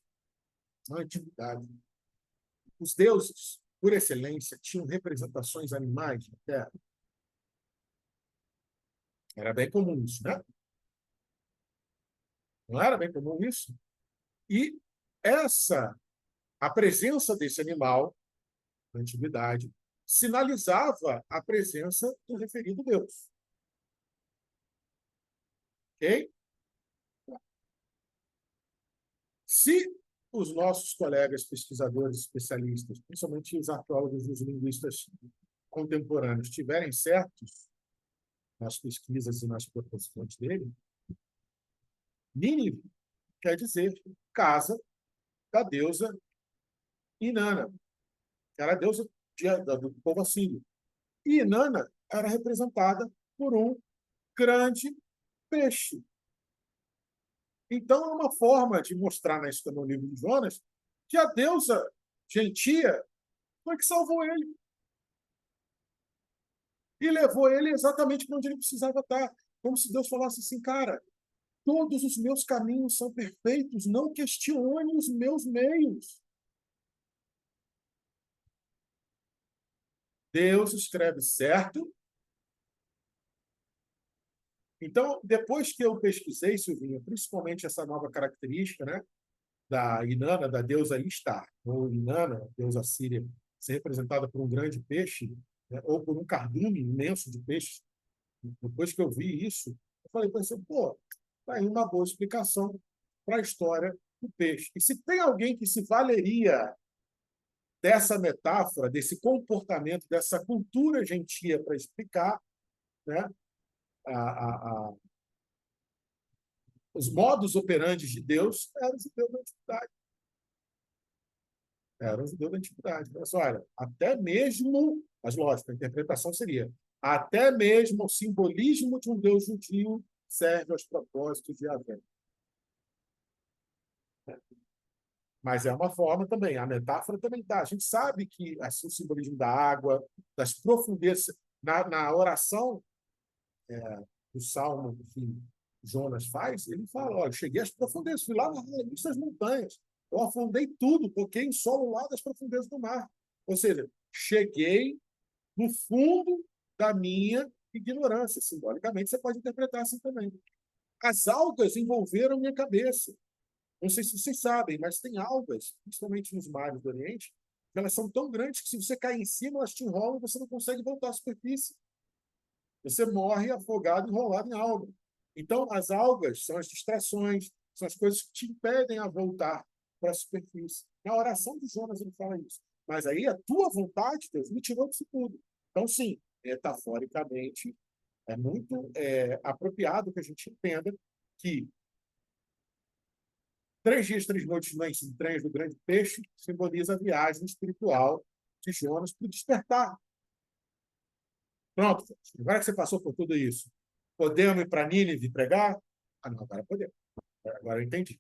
os deuses, por excelência, tinham representações animais na Terra? Era bem comum isso, né? Não era bem comum isso? E a presença desse animal, na antiguidade, sinalizava a presença do referido Deus. Ok? Se os nossos colegas pesquisadores especialistas, principalmente os arqueólogos e os linguistas contemporâneos, estiverem certos nas pesquisas e nas proposições dele, Nínive quer dizer casa da deusa Inanna, que era a deusa do povo assírio. E Inanna era representada por um grande peixe. Então, é uma forma de mostrar no livro de Jonas que a deusa gentia foi que salvou ele e levou ele exatamente para onde ele precisava estar. Como se Deus falasse assim, cara, todos os meus caminhos são perfeitos, não questione os meus meios. Deus escreve certo. Então, depois que eu pesquisei, Silvinha, principalmente essa nova característica, né, da Inanna, da deusa Istar, ou Inanna, deusa síria, ser representada por um grande peixe, né, ou por um cardume imenso de peixes. Depois que eu vi isso, eu falei para você, pô, tá aí uma boa explicação para a história do peixe. E se tem alguém que se valeria dessa metáfora, desse comportamento, dessa cultura gentia para explicar, né, a os modos operantes de Deus, eram os judeus da antiguidade. Eram os judeus da antiguidade. Mas, olha, até mesmo, mas lógico, a interpretação seria, até mesmo o simbolismo de um Deus judio serve aos propósitos de Yahvé. Mas é uma forma também, a metáfora também dá. A gente sabe que assim, o simbolismo da água, das profundezas, na oração do Salmo que Jonas faz, ele fala, olha, cheguei às profundezas, fui lá nas montanhas, eu afundei tudo, toquei em solo lá das profundezas do mar. Ou seja, cheguei no fundo da minha ignorância. Simbolicamente, você pode interpretar assim também. As algas envolveram minha cabeça. Não sei se vocês sabem, mas tem algas, principalmente nos mares do Oriente, que elas são tão grandes que se você cair em cima, elas te enrolam e você não consegue voltar à superfície. Você morre afogado, enrolado em alga. Então, as algas são as distrações, são as coisas que te impedem a voltar para a superfície. Na oração de Jonas ele fala isso. Mas aí a tua vontade, Deus, me tirou disso tudo. Então, sim, metaforicamente, é muito apropriado que a gente entenda que 3 dias, 3 noites no entranhas do grande peixe simboliza a viagem espiritual de Jonas para o despertar. Pronto, agora que você passou por tudo isso, Podemos ir para Nínive pregar? Ah, não, agora podemos. Agora eu entendi.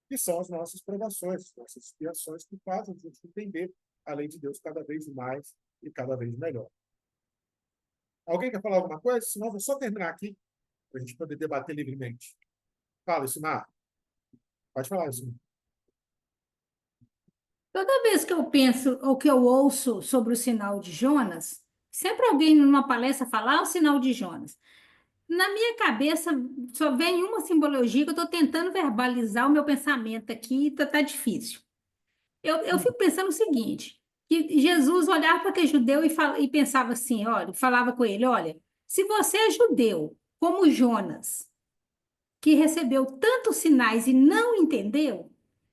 Que são as nossas provações, as nossas expiações que fazem a gente entender a lei de Deus cada vez mais e cada vez melhor. Alguém quer falar alguma coisa? Senão eu vou só terminar aqui para a gente poder debater livremente. Fala, Isimar. Pode falar, Isimar. Toda vez que eu penso ou que eu ouço sobre o sinal de Jonas, sempre alguém numa palestra fala o sinal de Jonas. Na minha cabeça só vem uma simbologia que eu estou tentando verbalizar o meu pensamento aqui, tá difícil. Eu fico pensando o seguinte, que Jesus olhava para aquele judeu e pensava assim, olha, falava com ele, olha, se você é judeu, como Jonas, que recebeu tantos sinais e não entendeu,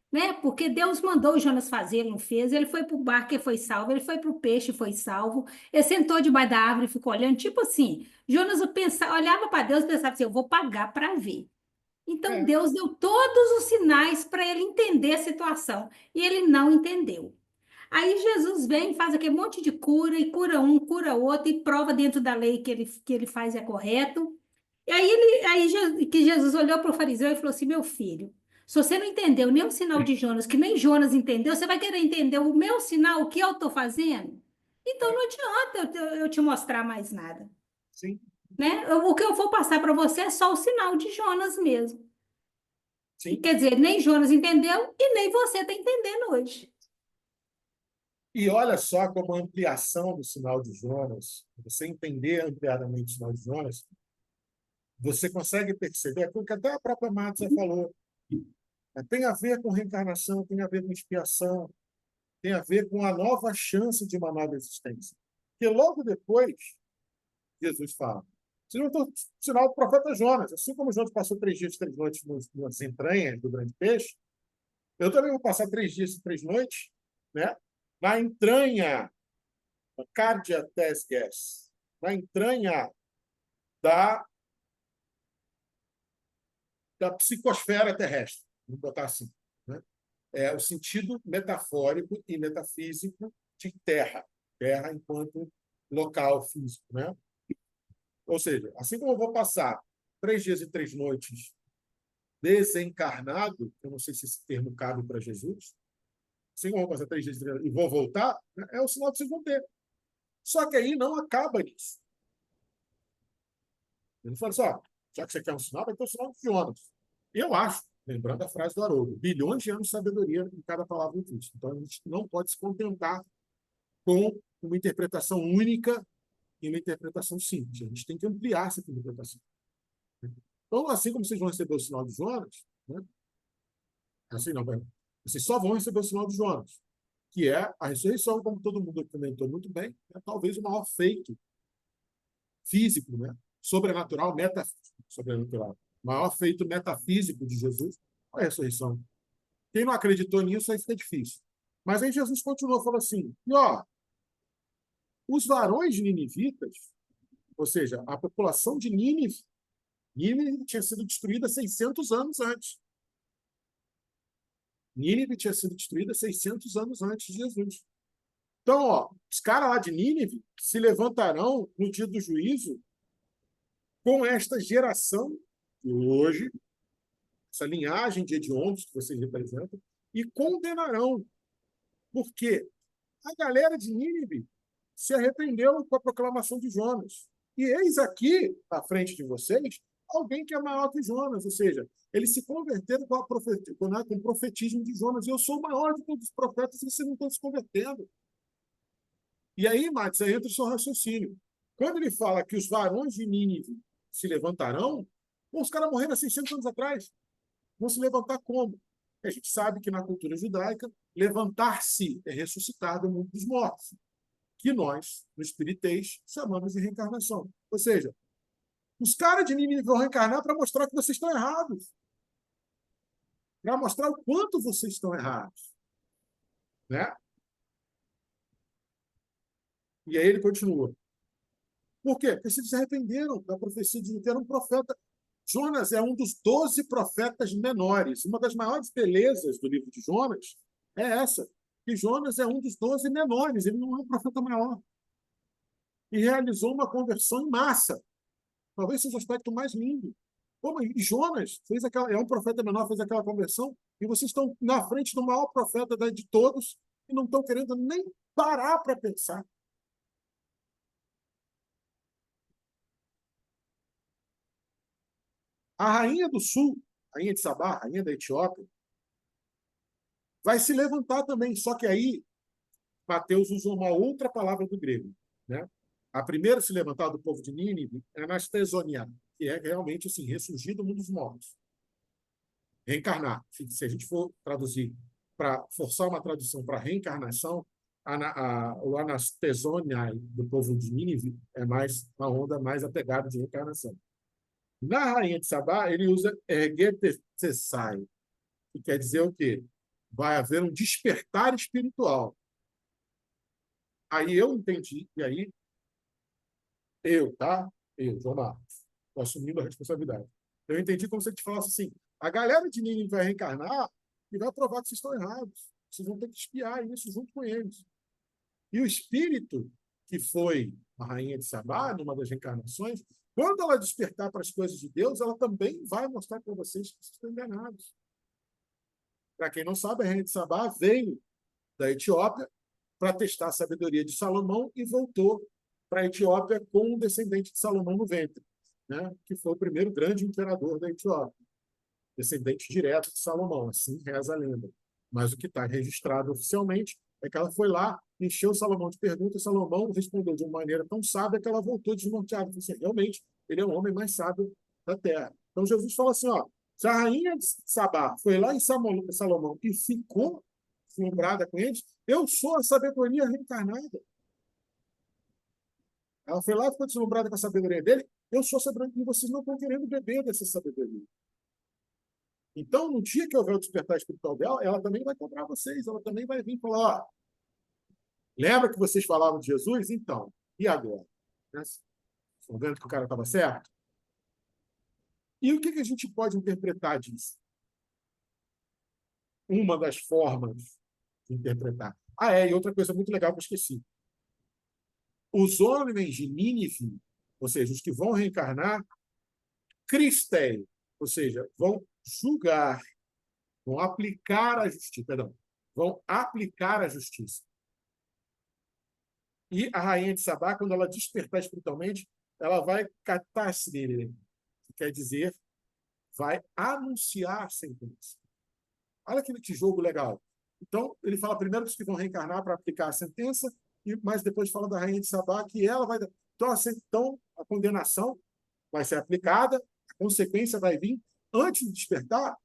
né? Porque Deus mandou o Jonas fazer, ele não fez, ele foi para o barco e foi salvo, ele foi para o peixe e foi salvo, ele sentou debaixo da árvore e ficou olhando, tipo assim, Jonas olhava para Deus e pensava assim, eu vou pagar para ver. Então É, Deus deu todos os sinais para ele entender a situação e ele não entendeu. Aí Jesus vem, faz aquele monte de cura, e cura um, cura outro, e prova dentro da lei que ele faz é correto. E aí que Jesus olhou para o fariseu e falou assim: meu filho, se você não entendeu nem o sinal de Jonas, que nem Jonas entendeu, você vai querer entender o meu sinal, o que eu estou fazendo? Então não adianta eu te mostrar mais nada, sim, né? O que eu vou passar para você é só o sinal de Jonas mesmo. sim. Quer dizer, nem Jonas entendeu e nem você está entendendo hoje. E olha só como a ampliação do sinal de Jonas, você entender ampliadamente o sinal de Jonas, você consegue perceber aquilo que até a própria Marta falou. Tem a ver com reencarnação, tem a ver com expiação, tem a ver com a nova chance de uma nova existência. Porque logo depois, Jesus fala, vocês não estão sinal do profeta Jonas. Assim como Jonas passou 3 dias e 3 noites nas entranhas do grande peixe, eu também vou passar 3 dias e 3 noites, né, na entranha, na cardia testes, na entranha da, da psicosfera terrestre, vamos botar assim, né? É o sentido metafórico e metafísico de terra, terra enquanto local físico, né? Ou seja, assim como eu vou passar 3 dias e 3 noites desencarnado, eu não sei se esse termo cabe para Jesus, assim como eu vou passar 3 dias e vou voltar, né, é o sinal que vocês vão ter. Só que aí não acaba nisso. Ele fala assim, ó, já que você quer um sinal, vai ter um sinal de Jonas. Eu acho, lembrando a frase do Haroldo, bilhões de anos de sabedoria em cada palavra do Cristo. Então, a gente não pode se contentar com uma interpretação única e uma interpretação simples. A gente tem que ampliar essa interpretação. Então, assim como vocês vão receber o sinal de Jonas, né? Assim não, vocês só vão receber o sinal de Jonas, que é a ressurreição, como todo mundo comentou muito bem, é talvez o maior feito físico, né? Sobrenatural, metafísico, sobrenatural. O maior feito metafísico de Jesus é a ressurreição. Quem não acreditou nisso, aí fica difícil. Mas aí Jesus continuou, falou assim, e ó, os varões ninivitas, ou seja, a população de Nínive, Nínive tinha sido destruída 600 anos antes. Nínive tinha sido destruída 600 anos antes de Jesus. Então, ó, os caras lá de Nínive se levantarão no dia do juízo com esta geração de hoje, essa linhagem de hediondos que vocês representam, e condenarão. Por quê? A galera de Nínive se arrependeu com a proclamação de Jonas. E eis aqui, à frente de vocês, alguém que é maior que Jonas, ou seja, eles se converteram com o profetismo de Jonas. Eu sou o maior de todos os profetas e vocês não estão se convertendo. E aí, Matos, aí entra o seu raciocínio. Quando ele fala que os varões de Nínive se levantarão, os caras morreram há 600 anos atrás. Vão se levantar como? A gente sabe que na cultura judaica, levantar-se é ressuscitar do mundo dos mortos, que nós, no espiritês, chamamos de reencarnação. Ou seja, os caras de Nínive vão reencarnar para mostrar que vocês estão errados. Para mostrar o quanto vocês estão errados. Né? E aí ele continua. Por quê? Porque eles se arrependeram da profecia de que era um profeta. Jonas é um dos 12 profetas menores. Uma das maiores belezas do livro de Jonas é essa, que Jonas é um dos 12 menores, ele não é um profeta maior. E realizou uma conversão em massa. Talvez seja o aspecto mais lindo. Pô, mas Jonas fez aquela, é um profeta menor, fez aquela conversão, e vocês estão na frente do maior profeta de todos e não estão querendo nem parar para pensar. A rainha do sul, a rainha de Sabá, a rainha da Etiópia, vai se levantar também, só que aí Mateus usou uma outra palavra do grego, né? A primeira a se levantar do povo de Nínive é Anastesonia, que é realmente assim, ressurgir do mundo dos mortos. Reencarnar. Se a gente for traduzir, para forçar uma tradução para reencarnação, o Anastesonia do povo de Nínive é mais uma onda mais apegada de reencarnação. Na rainha de Sabá, ele usa ergetesai, que quer dizer o quê? Vai haver um despertar espiritual. Aí eu entendi, e aí tá? Eu, João Marcos, estou assumindo a responsabilidade. Eu entendi como se ele te falasse assim, a galera de Nínive vai reencarnar e vai provar que vocês estão errados. Vocês vão ter que espiar isso junto com eles. E o espírito, que foi a rainha de Sabá, numa das reencarnações, quando ela despertar para as coisas de Deus, ela também vai mostrar para vocês que vocês estão enganados. Para quem não sabe, a rainha de Sabá veio da Etiópia para testar a sabedoria de Salomão e voltou para a Etiópia com um descendente de Salomão no ventre, né? Que foi o primeiro grande imperador da Etiópia, descendente direto de Salomão, assim reza a lenda. Mas o que está registrado oficialmente é que ela foi lá, encheu Salomão de perguntas, Salomão respondeu de uma maneira tão sábia que ela voltou desnorteada. Assim, realmente, ele é o homem mais sábio da terra. Então Jesus fala assim, ó, se a rainha de Sabá foi lá em Salomão e ficou deslumbrada com eles, eu sou a sabedoria reencarnada. Ela foi lá e ficou deslumbrada com a sabedoria dele, eu sou a sabedoria, e vocês não estão querendo beber dessa sabedoria. Então, no dia que houver o despertar espiritual dela, ela também vai cobrar vocês, ela também vai vir e falar, ó, lembra que vocês falavam de Jesus? Então, e agora? Né? Estão vendo que o cara estava certo? E o que a gente pode interpretar disso? Uma das formas de interpretar. E outra coisa muito legal que eu esqueci. Os homens de Nínive, ou seja, os que vão reencarnar, cristei, ou seja, vão julgar, vão aplicar a justiça, perdão, vão aplicar a justiça. E a rainha de Sabá, quando ela despertar espiritualmente, ela vai catar-se nele, que quer dizer, vai anunciar a sentença. Olha que jogo legal. Então, ele fala primeiro dos que vão reencarnar para aplicar a sentença, mas depois fala da rainha de Sabá, que ela vai... Então, a condenação vai ser aplicada, a consequência vai vir antes de despertar.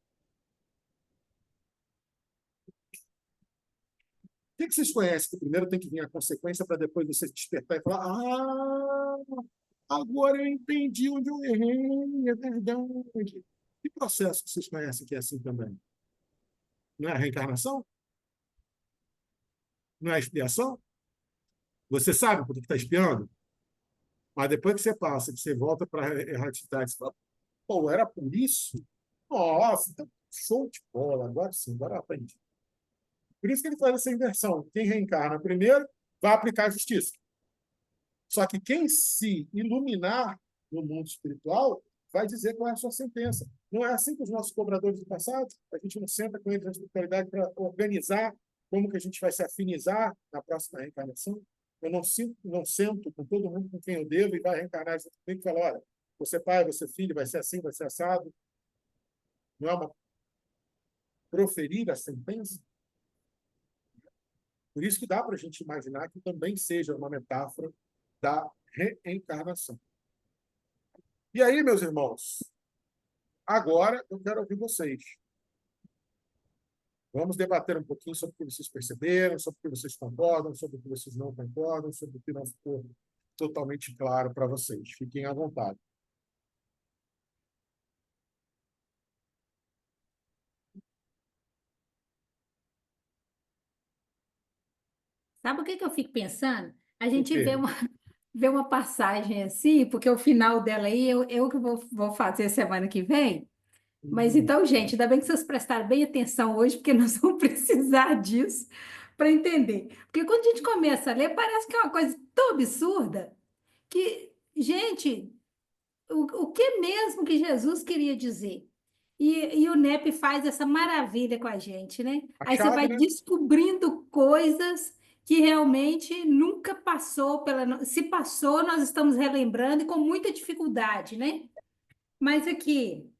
O que vocês conhecem? Que primeiro tem que vir a consequência para depois você despertar e falar agora eu entendi onde eu errei, é verdade. Que processo que vocês conhecem que é assim também? Não é a reencarnação? Não é a expiação? Você sabe por que está expiando? Mas depois que você passa, que você volta para a erraticidade, você fala, pô, era por isso? Nossa, então, show de bola, agora sim, agora eu aprendi. Por isso que ele faz essa inversão. Quem reencarna primeiro vai aplicar a justiça. Só que quem se iluminar no mundo espiritual vai dizer qual é a sua sentença. Não é assim com os nossos cobradores do passado? A gente não senta com eles na espiritualidade para organizar como que a gente vai se afinizar na próxima reencarnação? Eu não sento com todo mundo com quem eu devo e vai reencarnar junto comigo e fala, olha, você pai, você filho, vai ser assim, vai ser assado. Não é uma proferir a sentença? Por isso que dá para a gente imaginar que também seja uma metáfora da reencarnação. E aí, meus irmãos, agora eu quero ouvir vocês. Vamos debater um pouquinho sobre o que vocês perceberam, sobre o que vocês concordam, sobre o que vocês não concordam, sobre o que não ficou totalmente claro para vocês. Fiquem à vontade. Sabe o que eu fico pensando? A O gente quê? vê uma passagem assim, porque o final dela aí eu que vou fazer semana que vem. Mas então, gente, ainda bem que vocês prestaram bem atenção hoje, porque nós vamos precisar disso para entender. Porque quando a gente começa a ler, parece que é uma coisa tão absurda que, gente, o que mesmo que Jesus queria dizer. E o NEP faz essa maravilha com a gente, né? A Aí você chave, vai né? descobrindo coisas que realmente nunca passou pela. Se passou, nós estamos relembrando e com muita dificuldade, né? Mas aqui,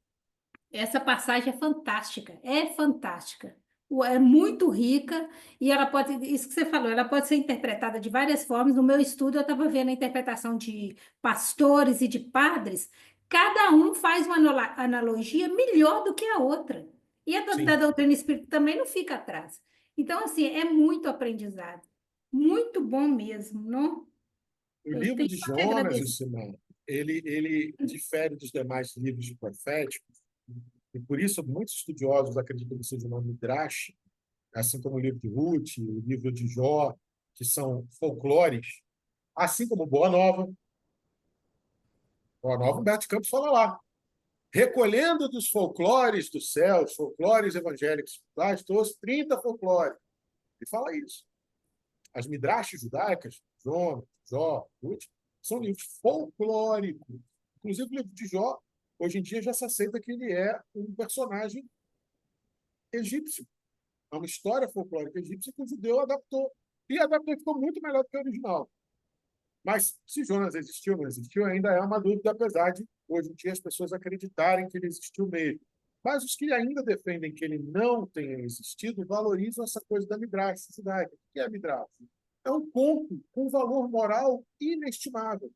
essa passagem é fantástica, é fantástica. É muito rica e ela pode, isso que você falou, ela pode ser interpretada de várias formas. No meu estudo, eu estava vendo a interpretação de pastores e de padres. Cada um faz uma analogia melhor do que a outra. E a da Sim. doutrina espírita também não fica atrás. Então, assim, é muito aprendizado. Muito bom mesmo, não? O Eu livro tenho de só que Jonas, agradecer. Simão, ele difere dos demais livros proféticos, e por isso muitos estudiosos acreditam que seja uma midrash, assim como o livro de Ruth, o livro de Jó, que são folclores, assim como Boa Nova. Boa Nova, Humberto de Campos fala lá. Recolhendo dos folclores do céu, os folclores evangélicos, todos 30 folclores. Ele fala isso. As midrashes judaicas, Jonas, Jó, Ruth, são livros folclóricos. Inclusive, o livro de Jó, hoje em dia, já se aceita que ele é um personagem egípcio. É uma história folclórica egípcia que o judeu adaptou. E adaptou e ficou muito melhor do que o original. Mas se Jonas existiu ou não existiu, ainda é uma dúvida, apesar de, hoje em dia, as pessoas acreditarem que ele existiu mesmo. Mas os que ainda defendem que ele não tenha existido valorizam essa coisa da midrash judaica. O que é midrash? É um conto com valor moral inestimável.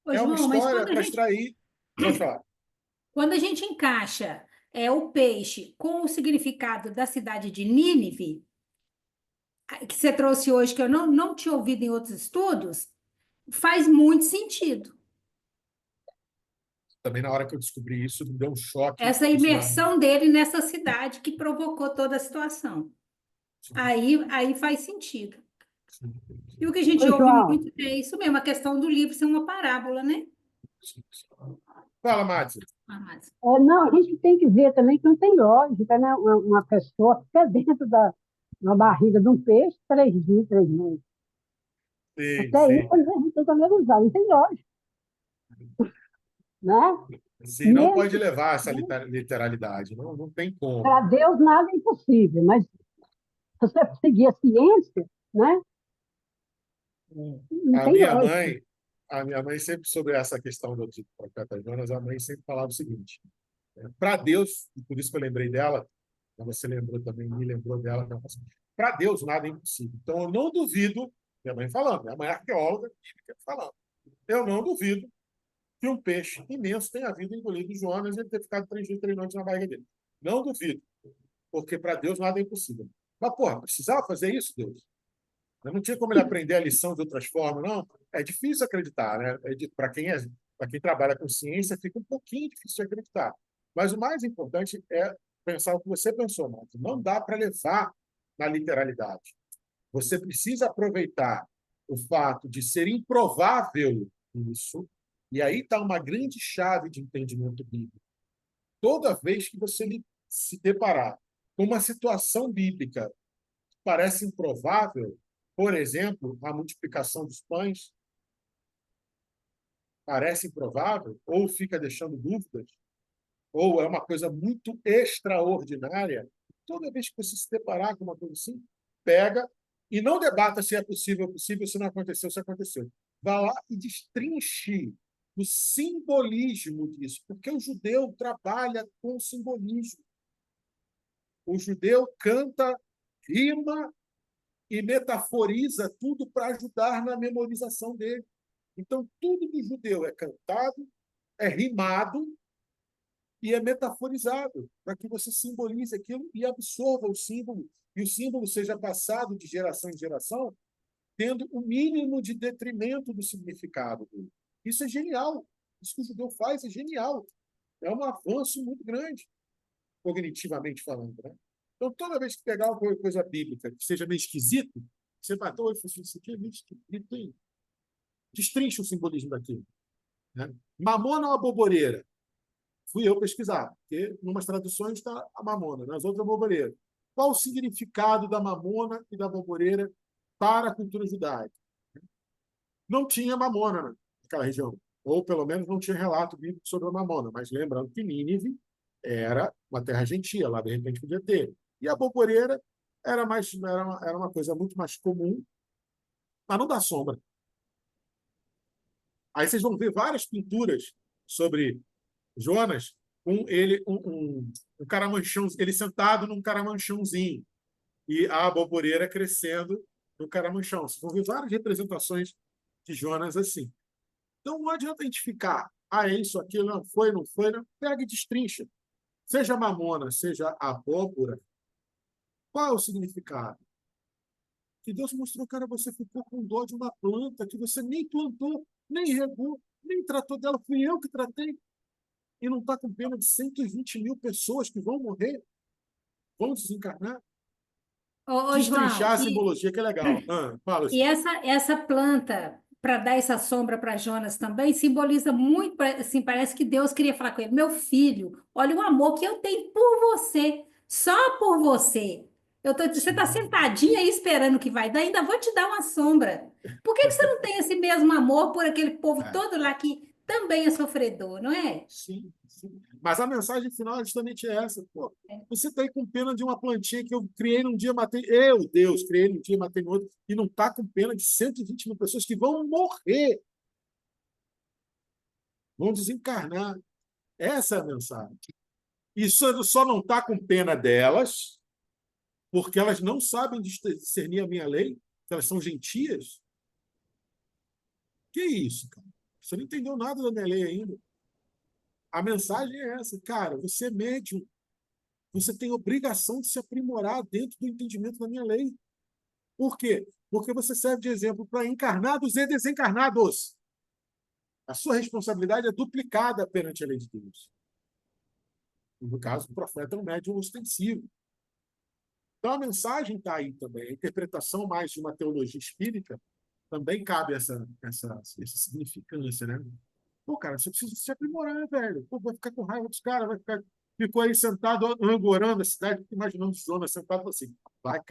Ô, É uma João, mas história para extrair. Pode falar. quando a gente encaixa o peixe com o significado da cidade de Nínive, que você trouxe hoje, que eu não tinha ouvido em outros estudos, faz muito sentido. Também, na hora que eu descobri isso, me deu um choque. Essa Isso imersão dele nessa cidade que provocou toda a situação. Aí faz sentido. E o que a gente Oi, ouve João. muito é isso mesmo, a questão do livro ser uma parábola, né? Fala, Márcia. Mas, Não, a gente tem que ver também que não tem lógica, né? Uma pessoa fica dentro da barriga de um peixe 3 dias, 3 noites. Sim, Até isso sim. a gente tem que analisar, não tem lógica, né? Sim, não pode Mesmo, levar essa literalidade. Não, não tem como. para Deus nada é impossível, mas se você seguir a ciência, né? Não A tem minha lógica. mãe, a minha mãe sempre, sobre essa questão do profeta Jonas, a mãe sempre falava o seguinte: para Deus, e por isso que eu lembrei dela, você lembrou também, me lembrou dela, para Deus nada é impossível. Então eu não duvido, minha mãe falando, minha mãe é arqueóloga, bíblica, falando, eu não duvido que um peixe imenso tenha havido engolido Jonas e ele ter ficado 3 dias, 3 noites na barriga dele. Não duvido, porque para Deus nada é impossível. Mas, porra, precisava fazer isso, Deus? Eu não tinha como ele aprender a lição de outras formas, não. É difícil acreditar, né? Para quem trabalha com ciência, fica um pouquinho difícil de acreditar. Mas o mais importante é pensar o que você pensou, Marcos. Não dá para levar na literalidade. Você precisa aproveitar o fato de ser improvável isso, e aí está uma grande chave de entendimento bíblico. Toda vez que você se deparar com uma situação bíblica que parece improvável, por exemplo, a multiplicação dos pães, parece improvável, ou fica deixando dúvidas, ou é uma coisa muito extraordinária, toda vez que você se deparar com uma coisa assim, pega e não debata se é possível, se não aconteceu, se aconteceu. Vá lá e destrinche o simbolismo disso, porque o judeu trabalha com simbolismo. O judeu canta, rima e metaforiza tudo para ajudar na memorização dele. Então, tudo do judeu é cantado, é rimado e é metaforizado, para que você simbolize aquilo e absorva o símbolo, e o símbolo seja passado de geração em geração, tendo o mínimo de detrimento do significado dele. Isso é genial. Isso que o judeu faz é genial. É um avanço muito grande, cognitivamente falando. Né? Então, toda vez que pegar uma coisa bíblica que seja meio esquisito, você bateu e falou assim, isso aqui é meio esquisito, hein? Destrincha o simbolismo daquilo. Né? Mamona ou a boboreira? Fui eu pesquisar, porque em umas traduções está a mamona, nas outras a boboreira. Qual o significado da mamona e da boboreira para a cultura judaica? Não tinha mamona naquela região. ou pelo menos não tinha relato bíblico sobre a Mamona, mas lembrando que Nínive era uma terra gentia, lá de repente podia ter. E a boboreira era uma coisa muito mais comum, mas não dá sombra. Aí vocês vão ver várias pinturas sobre Jonas com ele, um caramanchão, ele sentado num caramanchãozinho e a boboreira crescendo no caramanchão. Vocês vão ver várias representações de Jonas assim. Então não adianta a gente ficar, isso, aquilo, não foi, não foi, não. Pega e destrincha. Seja mamona, seja abóbora, qual é o significado? Que Deus mostrou, cara, você ficou com dó de uma planta que você nem plantou, nem regou, nem tratou dela, fui eu que tratei. E não está com pena de 120 mil pessoas que vão morrer, vão desencarnar. Ô, João, Destrinchar a simbologia, que é legal. Fala, e essa planta, para dar essa sombra para Jonas também, simboliza muito, assim, parece que Deus queria falar com ele, meu filho, olha o amor que eu tenho por você, só por você. Você está sentadinha aí esperando que vai dar, ainda vou te dar uma sombra. Por que que você não tem esse mesmo amor por aquele povo todo lá que também é sofredor, não é? sim, sim. Mas a mensagem final é justamente essa. Pô, você está aí com pena de uma plantinha que eu criei num dia, matei. Eu, Deus, criei num dia, matei no outro. E não está com pena de 120 mil pessoas que vão morrer. Vão desencarnar. Essa é a mensagem. E só não está com pena delas, porque elas não sabem discernir a minha lei, que elas são gentias. Que isso, cara? Você não entendeu nada da minha lei ainda. A mensagem é essa, cara, você é médium, você tem obrigação de se aprimorar dentro do entendimento da minha lei. Por quê? Porque você serve de exemplo para encarnados e desencarnados. A sua responsabilidade é duplicada perante a lei de Deus. No caso, o profeta é um médium ostensivo. Então, a mensagem está aí também. A interpretação mais de uma teologia espírita também cabe essa significância, né? Pô, cara, você precisa se aprimorar, velho. Pô, vai ficar com raiva dos caras, ficou aí sentado, angorando a cidade, imaginando Jonas sentado assim, vai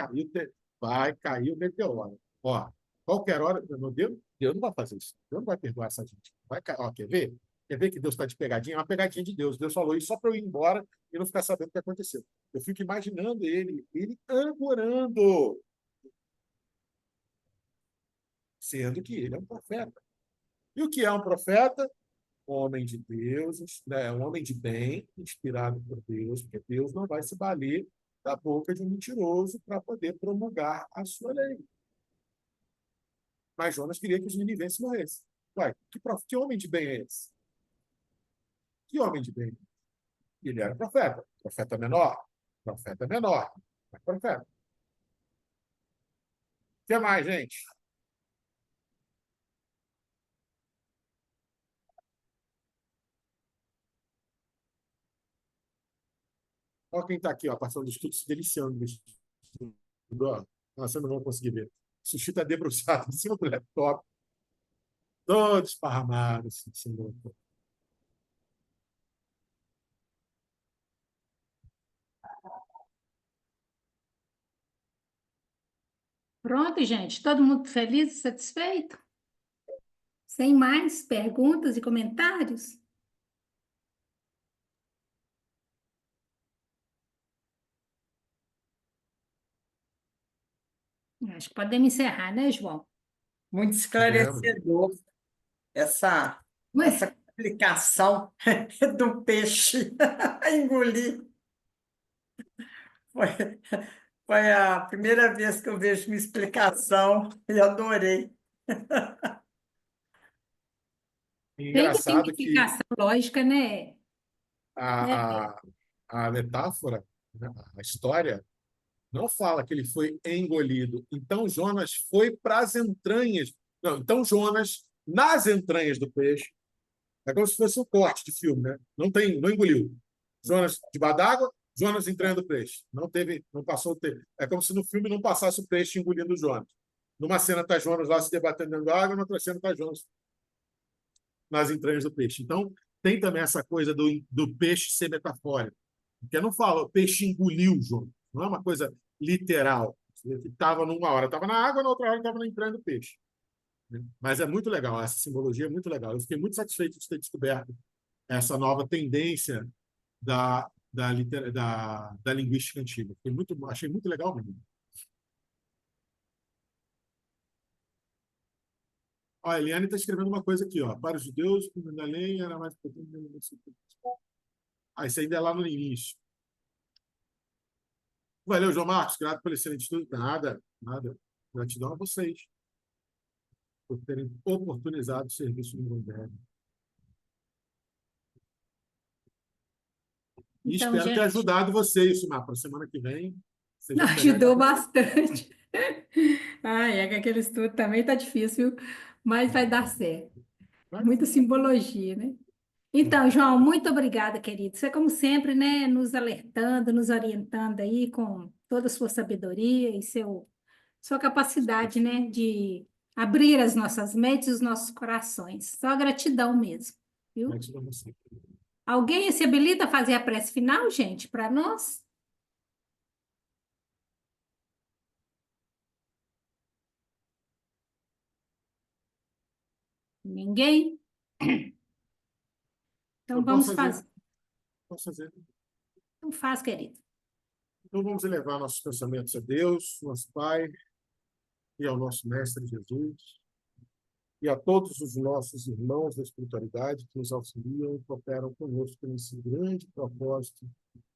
cair o meteoro. Ó, qualquer hora, meu Deus não vai fazer isso. Deus não vai perdoar essa gente. Vai cair. Ó, quer ver? Quer ver que Deus está de pegadinha? É uma pegadinha de Deus. Deus falou isso só para eu ir embora e não ficar sabendo o que aconteceu. Eu fico imaginando ele angorando, sendo que ele é um profeta. E o que é um profeta? Homem de Deus, né? Um homem de bem, inspirado por Deus, porque Deus não vai se valer da boca de um mentiroso para poder promulgar a sua lei. Mas Jonas queria que os ninivenses morressem. Ué, que homem de bem é esse? Que homem de bem? Ele era profeta. Profeta menor. Profeta menor. Mas profeta. O que mais, gente? Olha quem está aqui, ó, passando do estudo, se deliciando do estudo. Ó. Nossa, eu não vou conseguir ver. O Sushi está debruçado em cima do laptop, todo esparramado. Assim, Pronto, gente, todo mundo feliz e satisfeito? Sem mais perguntas e comentários? Acho que podemos encerrar, né, João? Muito esclarecedor essa Mas explicação do peixe engolir. Foi, foi a primeira vez que eu vejo uma explicação e adorei. tem que ter engraçado que explicação lógica, né? a, a metáfora, né, a história, não fala que ele foi engolido. Então Jonas foi para as entranhas. Não, então Jonas, nas entranhas do peixe, é como se fosse um corte de filme, né? Não engoliu. Jonas debaixo d'água, Jonas entranha do peixe. Não passou o tempo. É como se no filme não passasse o peixe engolindo o Jonas. Numa cena está Jonas lá se debatendo dentro da água, na outra cena está Jonas nas entranhas do peixe. Então, tem também essa coisa do peixe ser metafórico. Porque não fala, o peixe engoliu o Jonas. Não é uma coisa literal. Estava numa hora estava na água, na outra hora estava na entranha do peixe. né? Mas é muito legal, essa simbologia é muito legal. Eu fiquei muito satisfeito de ter descoberto essa nova tendência da linguística antiga. Achei muito legal mesmo. Ó, a Eliane está escrevendo uma coisa aqui, ó. Para os judeus, o da lei era mais importante. Ah, isso ainda é lá no início. Valeu, João Marcos. Grato pelo excelente estudo. Nada, nada. Gratidão a vocês por terem oportunizado o serviço do Evangelho. E Então, espero ter gente, ajudado vocês, Sumar, para a semana que vem. Seja melhor. ajudou bastante. Ai, é que aquele estudo também tá difícil, mas vai dar certo. Muita simbologia, né? Então, João, muito obrigada, querido. Você, como sempre, né, nos alertando, nos orientando aí com toda a sua sabedoria e sua capacidade, né, de abrir as nossas mentes e os nossos corações. Só gratidão mesmo, viu? Gratidão a você. Alguém se habilita a fazer a prece final, gente, para nós? Ninguém? Então Eu vamos posso fazer. Posso fazer. Então faz, querido. Então vamos elevar nossos pensamentos a Deus, nosso Pai, e ao nosso Mestre Jesus, e a todos os nossos irmãos da espiritualidade que nos auxiliam e cooperam conosco nesse grande propósito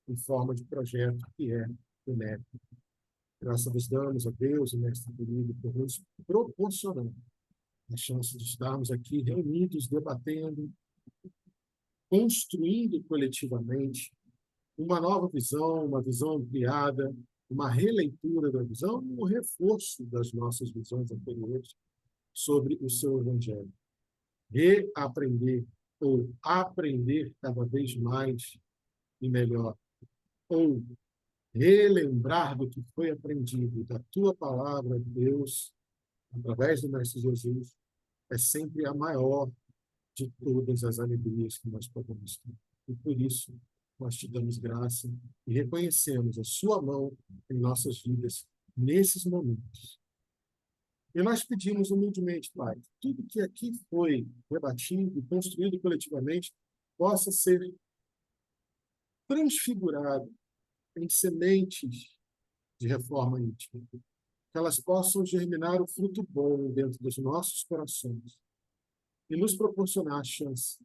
em forma de projeto que é o NEP. Graças vos damos a Deus e Mestre querido por nos proporcionar a chance de estarmos aqui reunidos, debatendo, construindo coletivamente uma nova visão, uma visão ampliada, uma releitura da visão, um reforço das nossas visões anteriores sobre o seu Evangelho. Reaprender ou aprender cada vez mais e melhor, ou relembrar do que foi aprendido da tua palavra, Deus, através do Mestre Jesus, é sempre a maior de todas as alegrias que nós podemos ter. E por isso, nós te damos graça e reconhecemos a sua mão em nossas vidas nesses momentos. E nós pedimos humildemente, Pai, que tudo que aqui foi debatido e construído coletivamente possa ser transfigurado em sementes de reforma íntima, que elas possam germinar o fruto bom dentro dos nossos corações e nos proporcionar a chance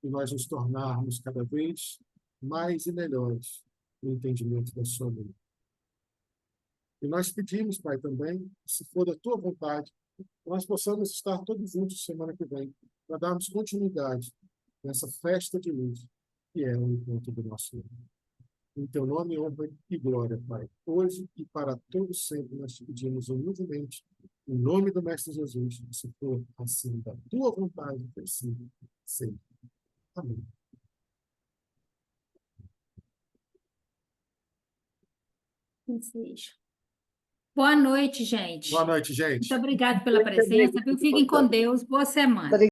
de nós nos tornarmos cada vez mais e melhores no entendimento da sua lei. E nós pedimos, Pai, também, se for da tua vontade, que nós possamos estar todos juntos semana que vem, para darmos continuidade nessa festa de luz, que é o encontro do nosso Deus. Em teu nome, honra e glória, Pai. Hoje e para todos sempre nós te pedimos humildemente, em nome do Mestre Jesus, se for assim da tua vontade, que assim seja. Amém. Seja. Boa noite, gente. Boa noite, gente. Muito obrigada pela presença, viu? Fiquem com Deus. Boa semana.